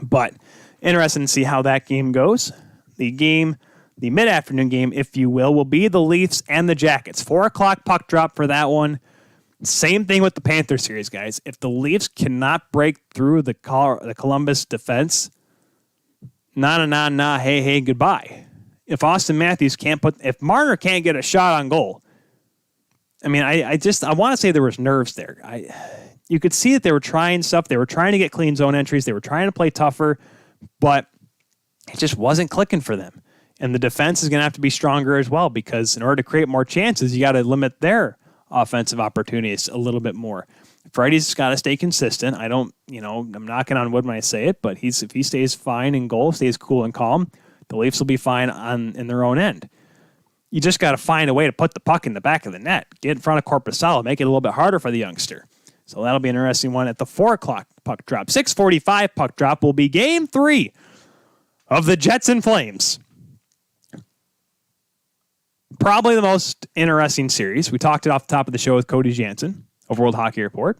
But interesting to see how that game goes. The mid-afternoon game, if you will be the Leafs and the Jackets. 4 o'clock puck drop for that one. Same thing with the Panther series, guys. If the Leafs cannot break through the Columbus defense, hey, goodbye. If Austin Matthews if Marner can't get a shot on goal, I mean, I want to say there was nerves there. You could see that they were trying stuff. They were trying to get clean zone entries. They were trying to play tougher, but it just wasn't clicking for them. And the defense is going to have to be stronger as well, because in order to create more chances, you got to limit their offensive opportunities a little bit more. Freddie's got to stay consistent. I'm knocking on wood when I say it, but if he stays fine in goal, stays cool and calm, the Leafs will be fine in their own end. You just got to find a way to put the puck in the back of the net. Get in front of Korpisalo, make it a little bit harder for the youngster. So that'll be an interesting one at the 4 o'clock puck drop. 6:45 puck drop will be Game 3 of the Jets and Flames. Probably the most interesting series. We talked it off the top of the show with Cody Jansen of World Hockey Report.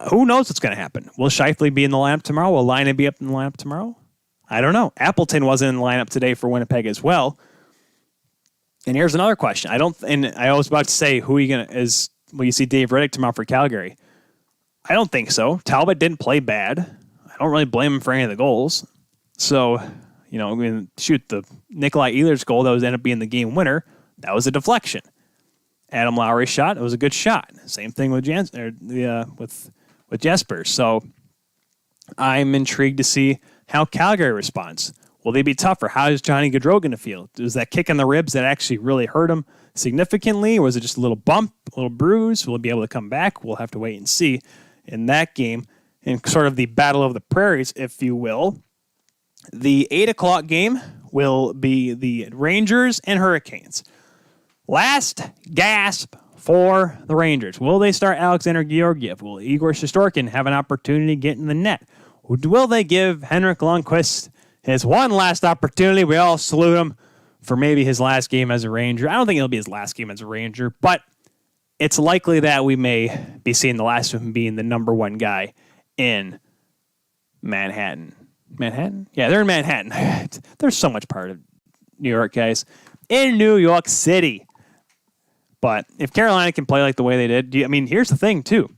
Who knows what's going to happen? Will Scheifele be in the lineup tomorrow? Will Laine be up in the lineup tomorrow? I don't know. Appleton wasn't in the lineup today for Winnipeg as well. And here's another question. I was about to say, will you see Dave Riddick tomorrow for Calgary? I don't think so. Talbot didn't play bad. I don't really blame him for any of the goals. So, the Nikolai Ehlers goal that ended up being the game winner, that was a deflection. Adam Lowry's shot, it was a good shot. Same thing with with Jesper. So I'm intrigued to see how Calgary responds. Will they be tougher? How is Johnny Gaudreau going to feel? Was that kick in the ribs that actually really hurt him significantly? Or was it just a little bump, a little bruise? Will he be able to come back? We'll have to wait and see in that game. In sort of the battle of the prairies, if you will. The 8 o'clock game will be the Rangers and Hurricanes. Last gasp for the Rangers. Will they start Alexander Georgiev? Will Igor Shesterkin have an opportunity to get in the net? Will they give Henrik Lundqvist his one last opportunity? We all salute him for maybe his last game as a Ranger. I don't think it'll be his last game as a Ranger, but it's likely that we may be seeing the last of him being the number one guy in Manhattan. Manhattan? Yeah, they're in Manhattan. There's so much part of New York, guys. In New York City. But if Carolina can play like the way they did, here's the thing, too.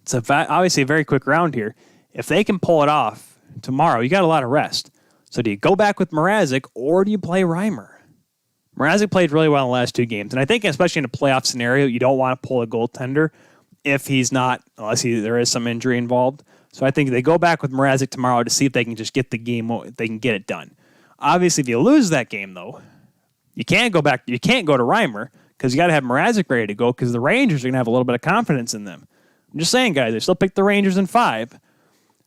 It's obviously a very quick round here. If they can pull it off tomorrow, you got a lot of rest. So do you go back with Mrazek or do you play Reimer? Mrazek played really well in the last 2 games. And I think especially in a playoff scenario, you don't want to pull a goaltender if he's not, unless there is some injury involved. So I think they go back with Mrazek tomorrow to see if they can just get the game, they can get it done. Obviously, if you lose that game, though, you can't go back. You can't go to Reimer because you got to have Mrazek ready to go because the Rangers are going to have a little bit of confidence in them. I'm just saying, guys, I still picked the Rangers in 5.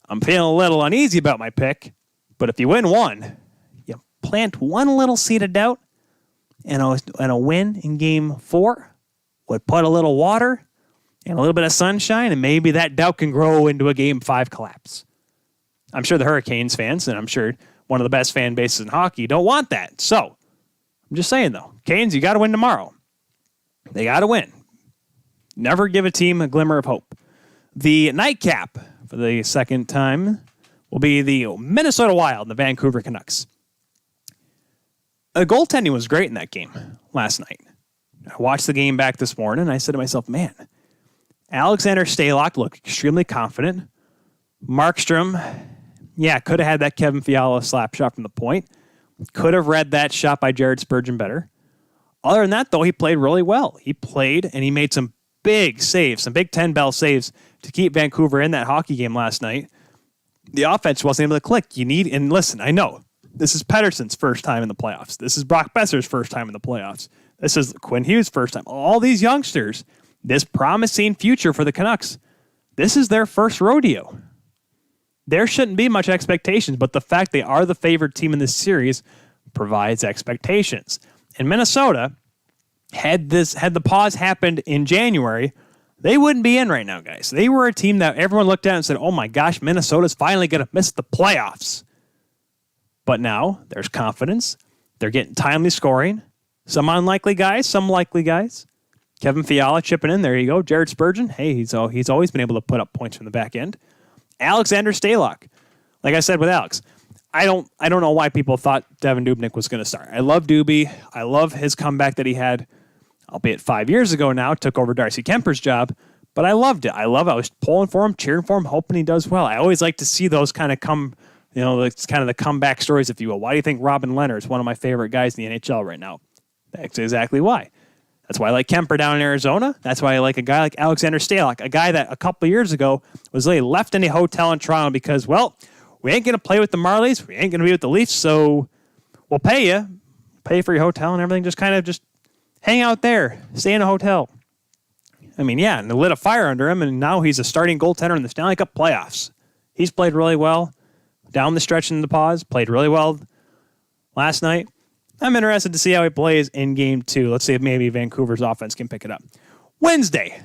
I'm feeling a little uneasy about my pick, but if you win 1, you plant one little seed of doubt, and a win in Game 4 would put a little water and a little bit of sunshine, and maybe that doubt can grow into a Game 5 collapse. I'm sure the Hurricanes fans, and I'm sure one of the best fan bases in hockey, don't want that. So, I'm just saying, though, Canes, you got to win tomorrow. They got to win. Never give a team a glimmer of hope. The nightcap for the second time will be the Minnesota Wild and the Vancouver Canucks. The goaltending was great in that game last night. I watched the game back this morning, and I said to myself, man, Alexander Stalock looked extremely confident. Markstrom, could have had that Kevin Fiala slap shot from the point. Could have read that shot by Jared Spurgeon better. Other than that, though, he played really well. He played, and he made some big saves, some Big Ten bell saves to keep Vancouver in that hockey game last night. The offense wasn't able to click. And listen, I know, this is Pettersson's first time in the playoffs. This is Brock Besser's first time in the playoffs. This is Quinn Hughes' first time. All these youngsters, this promising future for the Canucks, this is their first rodeo. There shouldn't be much expectations, but the fact they are the favored team in this series provides expectations. And Minnesota, had the pause happened in January, they wouldn't be in right now, guys. They were a team that everyone looked at and said, oh my gosh, Minnesota's finally going to miss the playoffs. But now there's confidence. They're getting timely scoring. Some unlikely guys, some likely guys. Kevin Fiala chipping in. There you go. Jared Spurgeon. Hey, he's always been able to put up points from the back end. Alexander Stalock. Like I said with Alex, I don't know why people thought Devin Dubnyk was going to start. I love Doobie. I love his comeback that he had, albeit 5 years ago now, took over Darcy Kemper's job. But I loved it. I was pulling for him, cheering for him, hoping he does well. I always like to see those kind of it's kind of the comeback stories, if you will. Why do you think Robin Leonard is one of my favorite guys in the NHL right now? That's exactly why. That's why I like Kemper down in Arizona. That's why I like a guy like Alexander Stalock, a guy that a couple of years ago was left in a hotel in Toronto because, well, we ain't going to play with the Marlies. We ain't going to be with the Leafs, so we'll pay you. Pay for your hotel and everything. Just hang out there. Stay in a hotel. I mean, yeah, and they lit a fire under him, and now he's a starting goaltender in the Stanley Cup playoffs. He's played really well down the stretch in the pause, played really well last night. I'm interested to see how he plays in Game 2. Let's see if maybe Vancouver's offense can pick it up. Wednesday,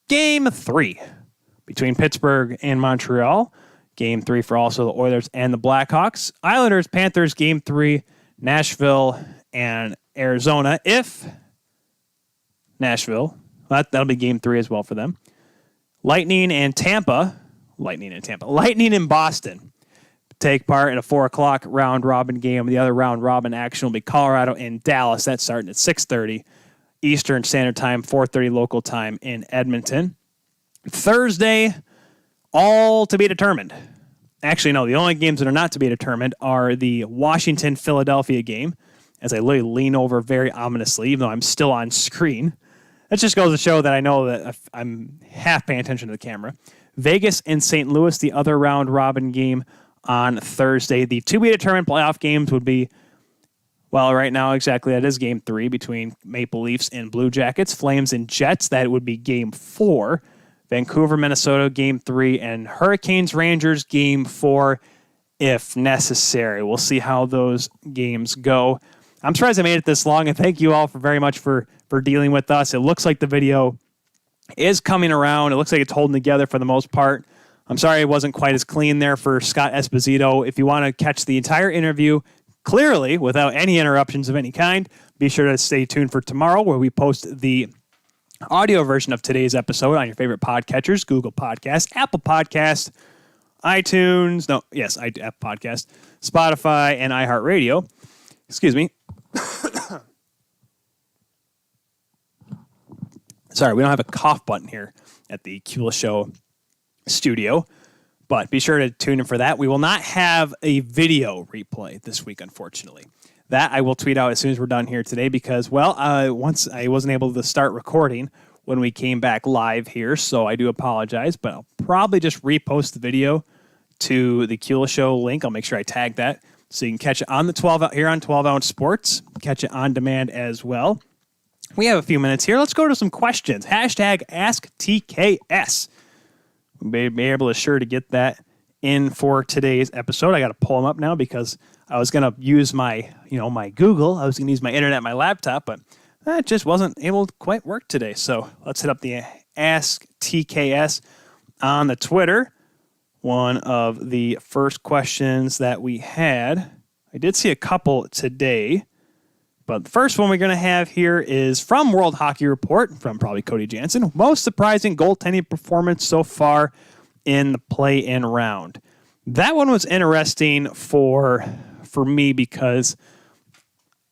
Game 3 between Pittsburgh and Montreal. Game 3 for also the Oilers and the Blackhawks. Islanders, Panthers, Game 3, Nashville and Arizona. If Nashville, that'll be Game 3 as well for them. Lightning and Boston take part in a 4 o'clock round-robin game. The other round-robin action will be Colorado and Dallas. That's starting at 6:30 Eastern Standard Time, 4:30 local time in Edmonton. Thursday, all to be determined. Actually, no, the only games that are not to be determined are the Washington-Philadelphia game, as I literally lean over very ominously, even though I'm still on screen. That just goes to show that I know that I'm half paying attention to the camera. Vegas and St. Louis, the other round-robin game on Thursday. The to-be-determined playoff games would be, well, right now, exactly, that is Game 3 between Maple Leafs and Blue Jackets. Flames and Jets, that would be Game 4. Vancouver, Minnesota, Game 3. And Hurricanes, Rangers, Game 4, if necessary. We'll see how those games go. I'm surprised I made it this long, and thank you all very much for dealing with us. It looks like the video is coming around. It looks like it's holding together for the most part. I'm sorry it wasn't quite as clean there for Scott Esposito. If you want to catch the entire interview clearly without any interruptions of any kind, be sure to stay tuned for tomorrow where we post the audio version of today's episode on your favorite podcatchers, Google Podcasts, Apple Podcasts, iTunes, Apple Podcast, Spotify, and iHeartRadio. Excuse me. Sorry, we don't have a cough button here at the Kula Show studio, but be sure to tune in for that. We will not have a video replay this week, unfortunately. That I will tweet out as soon as we're done here today because, well, once I wasn't able to start recording when we came back live here, so I do apologize, but I'll probably just repost the video to the Kula Show link. I'll make sure I tag that so you can catch it on the 12 here on 12 Ounce Sports, catch it on demand as well. We have a few minutes here. Let's go to some questions. Hashtag AskTKS. We'll be able to get that in for today's episode. I got to pull them up now because I was going to use my Google. I was going to use my internet, my laptop, but that just wasn't able to quite work today. So let's hit up the Ask TKS on the Twitter. One of the first questions that we had, I did see a couple today, but the first one we're going to have here is from World Hockey Report, from probably Cody Jansen. Most surprising goaltending performance so far in the play-in round. That one was interesting for me because, I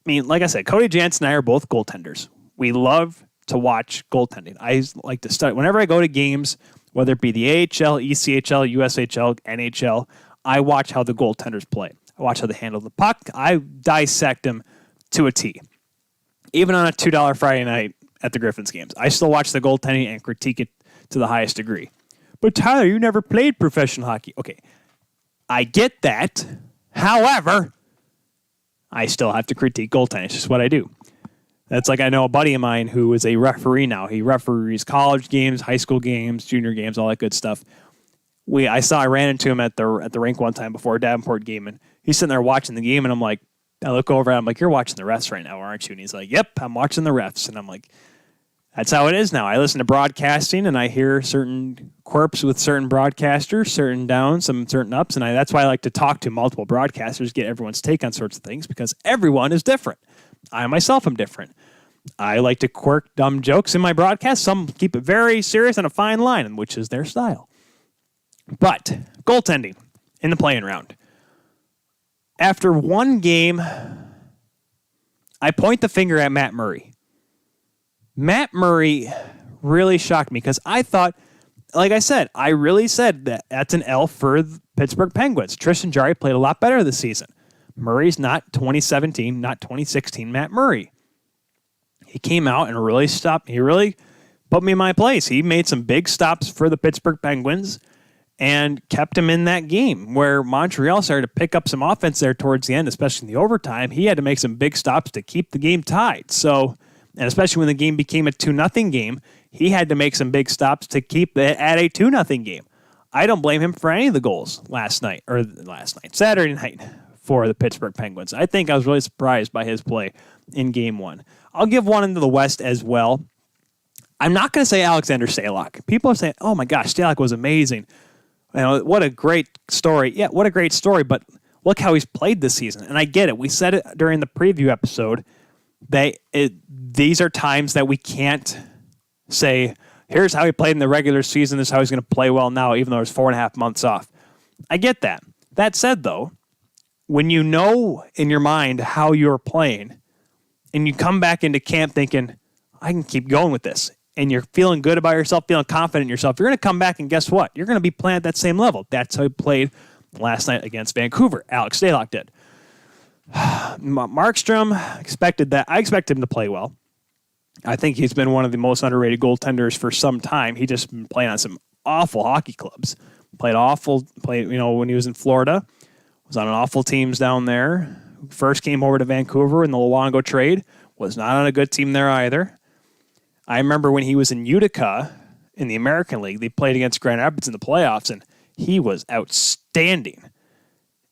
mean, like I said, Cody Jansen and I are both goaltenders. We love to watch goaltending. I like to study. Whenever I go to games, whether it be the AHL, ECHL, USHL, NHL, I watch how the goaltenders play. I watch how they handle the puck. I dissect them to a T. Even on a $2 Friday night at the Griffins games, I still watch the goaltending and critique it to the highest degree. But Tyler, you never played professional hockey. Okay, I get that. However, I still have to critique goaltending. It's just what I do. That's like I know a buddy of mine who is a referee now. He referees college games, high school games, junior games, all that good stuff. I ran into him at the rink one time before a Davenport game, and he's sitting there watching the game, and I'm like, I look over at him, like, you're watching the refs right now, aren't you? And he's like, yep, I'm watching the refs. And I'm like, that's how it is now. I listen to broadcasting, and I hear certain quirks with certain broadcasters, certain downs, some certain ups, and that's why I like to talk to multiple broadcasters, get everyone's take on sorts of things, because everyone is different. I myself am different. I like to quirk dumb jokes in my broadcast. Some keep it very serious on a fine line, which is their style. But goaltending in the play-in round. After one game, I point the finger at Matt Murray. Matt Murray really shocked me because I thought, like I said, I really said that that's an L for the Pittsburgh Penguins. Tristan Jarry played a lot better this season. Murray's not 2017, not 2016 Matt Murray. He came out and really stopped. He really put me in my place. He made some big stops for the Pittsburgh Penguins and kept him in that game where Montreal started to pick up some offense there towards the end, especially in the overtime. He had to make some big stops to keep the game tied. So, and especially when the game became a 2-0 game, he had to make some big stops to keep it at a 2-0 game. I don't blame him for any of the goals Saturday night for the Pittsburgh Penguins. I think I was really surprised by his play in game one. I'll give one into the West as well. I'm not going to say Alexander Stalock. People are saying, oh my gosh, Stalock was amazing. You know, what a great story. Yeah, what a great story, but look how he's played this season. And I get it. We said it during the preview episode. These are times that we can't say, here's how he played in the regular season, this is how he's going to play well now, even though there's 4.5 months off. I get that. That said, though, when you know in your mind how you're playing, and you come back into camp thinking, I can keep going with this, and you're feeling good about yourself, feeling confident in yourself, you're going to come back and guess what? You're going to be playing at that same level. That's how he played last night against Vancouver. Alex Stalock did. Markstrom, I expected him to play well. I think he's been one of the most underrated goaltenders for some time. He just been playing on some awful hockey clubs. Played when he was in Florida. Was on awful teams down there. First came over to Vancouver in the Luongo trade. Was not on a good team there either. I remember when he was in Utica in the American League, they played against Grand Rapids in the playoffs, and he was outstanding.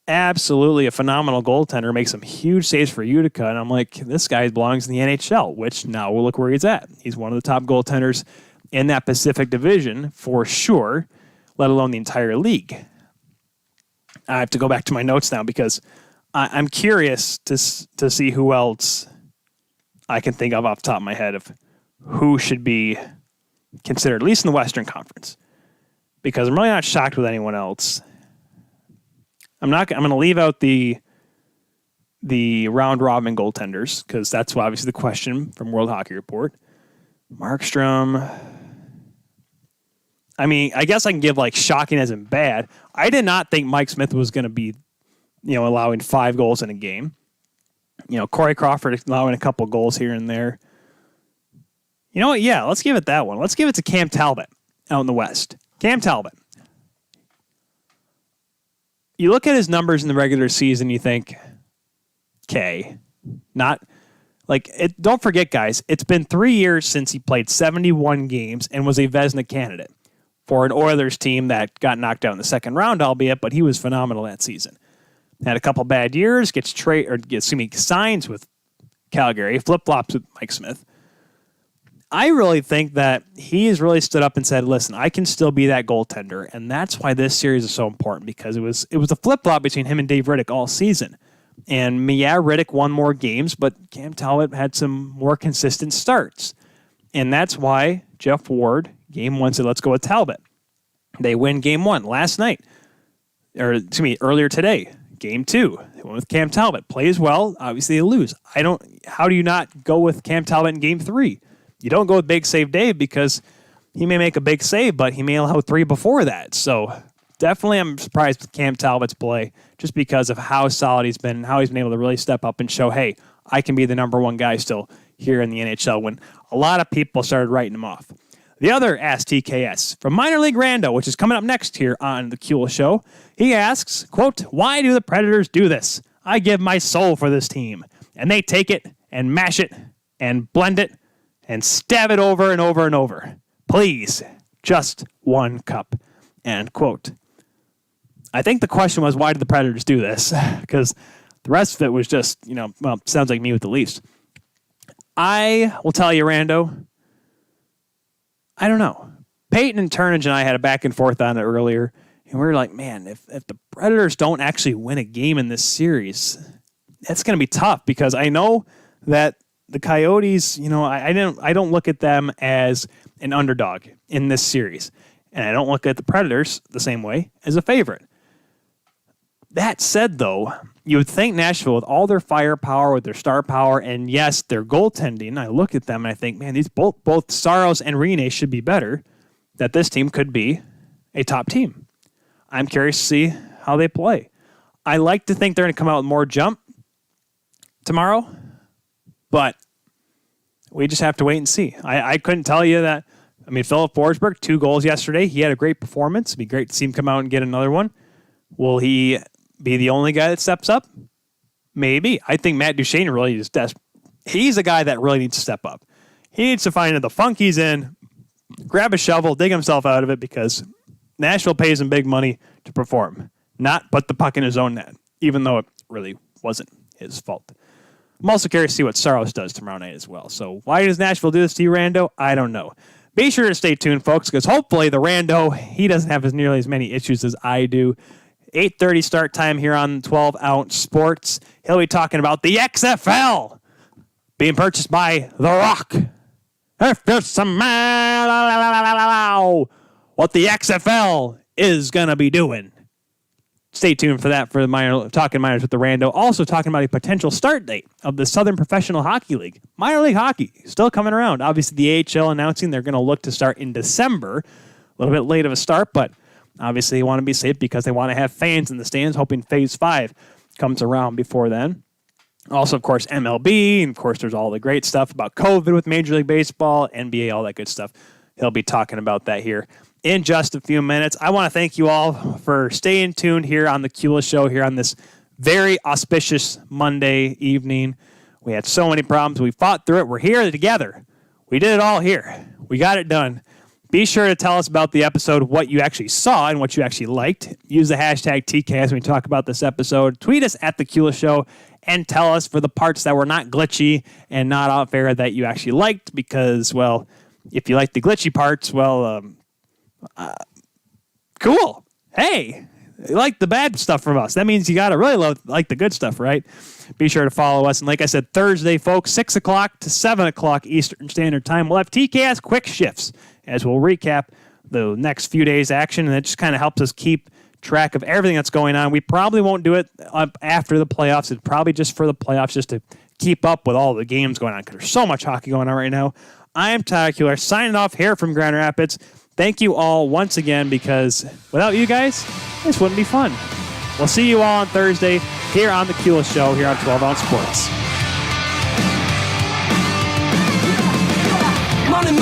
Absolutely a phenomenal goaltender. Makes some huge saves for Utica, and I'm like, this guy belongs in the NHL, which now we'll look where he's at. He's one of the top goaltenders in that Pacific Division for sure, let alone the entire league. I have to go back to my notes now because I'm curious to see who else I can think of off the top of my head of who should be considered, at least in the Western Conference, because I'm really not shocked with anyone else. I'm going to leave out the round robin goaltenders because that's obviously the question from World Hockey Report. Markstrom. I mean, I guess I can give like shocking as in bad. I did not think Mike Smith was going to be, allowing 5 goals in a game. Corey Crawford allowing a couple goals here and there. You know what? Yeah, let's give it that one. Let's give it to Cam Talbot out in the West. Cam Talbot. You look at his numbers in the regular season, you think, okay, not like it. Don't forget, guys, it's been 3 years since he played 71 games and was a Vezina candidate for an Oilers team that got knocked out in the second round, albeit, but he was phenomenal that season. Had a couple bad years, signs with Calgary, flip-flops with Mike Smith. I really think that he has really stood up and said, listen, I can still be that goaltender. And that's why this series is so important, because it was a flip-flop between him and Dave Riddick all season. And yeah, Riddick won more games, but Cam Talbot had some more consistent starts. And that's why Jeff Ward, game 1, said, let's go with Talbot. They win game 1 earlier today. Game 2, they went with Cam Talbot. Plays well, obviously they lose. How do you not go with Cam Talbot in game 3? You don't go with Big Save Dave because he may make a big save, but he may allow 3 before that. So definitely I'm surprised with Cam Talbot's play just because of how solid he's been and how he's been able to really step up and show, hey, I can be the number 1 guy still here in the NHL when a lot of people started writing him off. The other Ask TKS from Minor League Rando, which is coming up next here on the Kuehl Show. He asks, quote, why do the Predators do this? I give my soul for this team. And they take it and mash it and blend it and stab it over and over and over. Please, just 1 cup, end quote. I think the question was, why did the Predators do this? Because the rest of it was just, sounds like me with the Leafs. I will tell you, Rando, I don't know. Peyton and Turnage and I had a back and forth on it earlier, and we were like, man, if the Predators don't actually win a game in this series, that's going to be tough because I know that the Coyotes, I don't look at them as an underdog in this series. And I don't look at the Predators the same way as a favorite. That said, though, you would think Nashville, with all their firepower, with their star power, and yes, their goaltending, I look at them and I think, man, these both Saros and Rinne should be better, that this team could be a top team. I'm curious to see how they play. I like to think they're going to come out with more jump tomorrow, but we just have to wait and see. I couldn't tell you that. I mean, Philip Forsberg, 2 goals yesterday. He had a great performance. It'd be great to see him come out and get another one. Will he be the only guy that steps up? Maybe. I think Matt Duchene really is desperate. He's a guy that really needs to step up. He needs to find the funk he's in, grab a shovel, dig himself out of it, because Nashville pays him big money to perform, not put the puck in his own net, even though it really wasn't his fault. I'm also curious to see what Saros does tomorrow night as well. So why does Nashville do this to you, Rando? I don't know. Be sure to stay tuned, folks, because hopefully the Rando, he doesn't have nearly as many issues as I do. 8:30 start time here on 12-Ounce Sports. He'll be talking about the XFL being purchased by The Rock. If there's some what the XFL is going to be doing. Stay tuned for that, for the Talking Minors with the Rando. Also talking about a potential start date of the Southern Professional Hockey League. Minor league hockey still coming around. Obviously, the AHL announcing they're going to look to start in December. A little bit late of a start, but obviously they want to be safe because they want to have fans in the stands, hoping Phase 5 comes around before then. Also, of course, MLB, and of course, there's all the great stuff about COVID with Major League Baseball, NBA, all that good stuff. He'll be talking about that here in just a few minutes. I want to thank you all for staying tuned here on the Kula Show here on this very auspicious Monday evening. We had so many problems. We fought through it. We're here together. We did it all here. We got it done. Be sure to tell us about the episode, what you actually saw and what you actually liked. Use the hashtag TCast when we talk about this episode. Tweet us at the Kula Show and tell us for the parts that were not glitchy and not out there that you actually liked, because, well, if you like the glitchy parts, well, cool. Hey, you like the bad stuff from us. That means you got to really like the good stuff, right? Be sure to follow us. And like I said, Thursday, folks, 6 o'clock to 7 o'clock Eastern Standard Time, we'll have TCast Quick Shifts as we'll recap the next few days' action. And it just kind of helps us keep track of everything that's going on. We probably won't do it up after the playoffs. It's probably just for the playoffs, just to keep up with all the games going on, because there's so much hockey going on right now. I am Tyler Kuehler, signing off here from Grand Rapids. Thank you all once again, because without you guys, this wouldn't be fun. We'll see you all on Thursday here on the Kula Show here on 12-Ounce Sports. Money,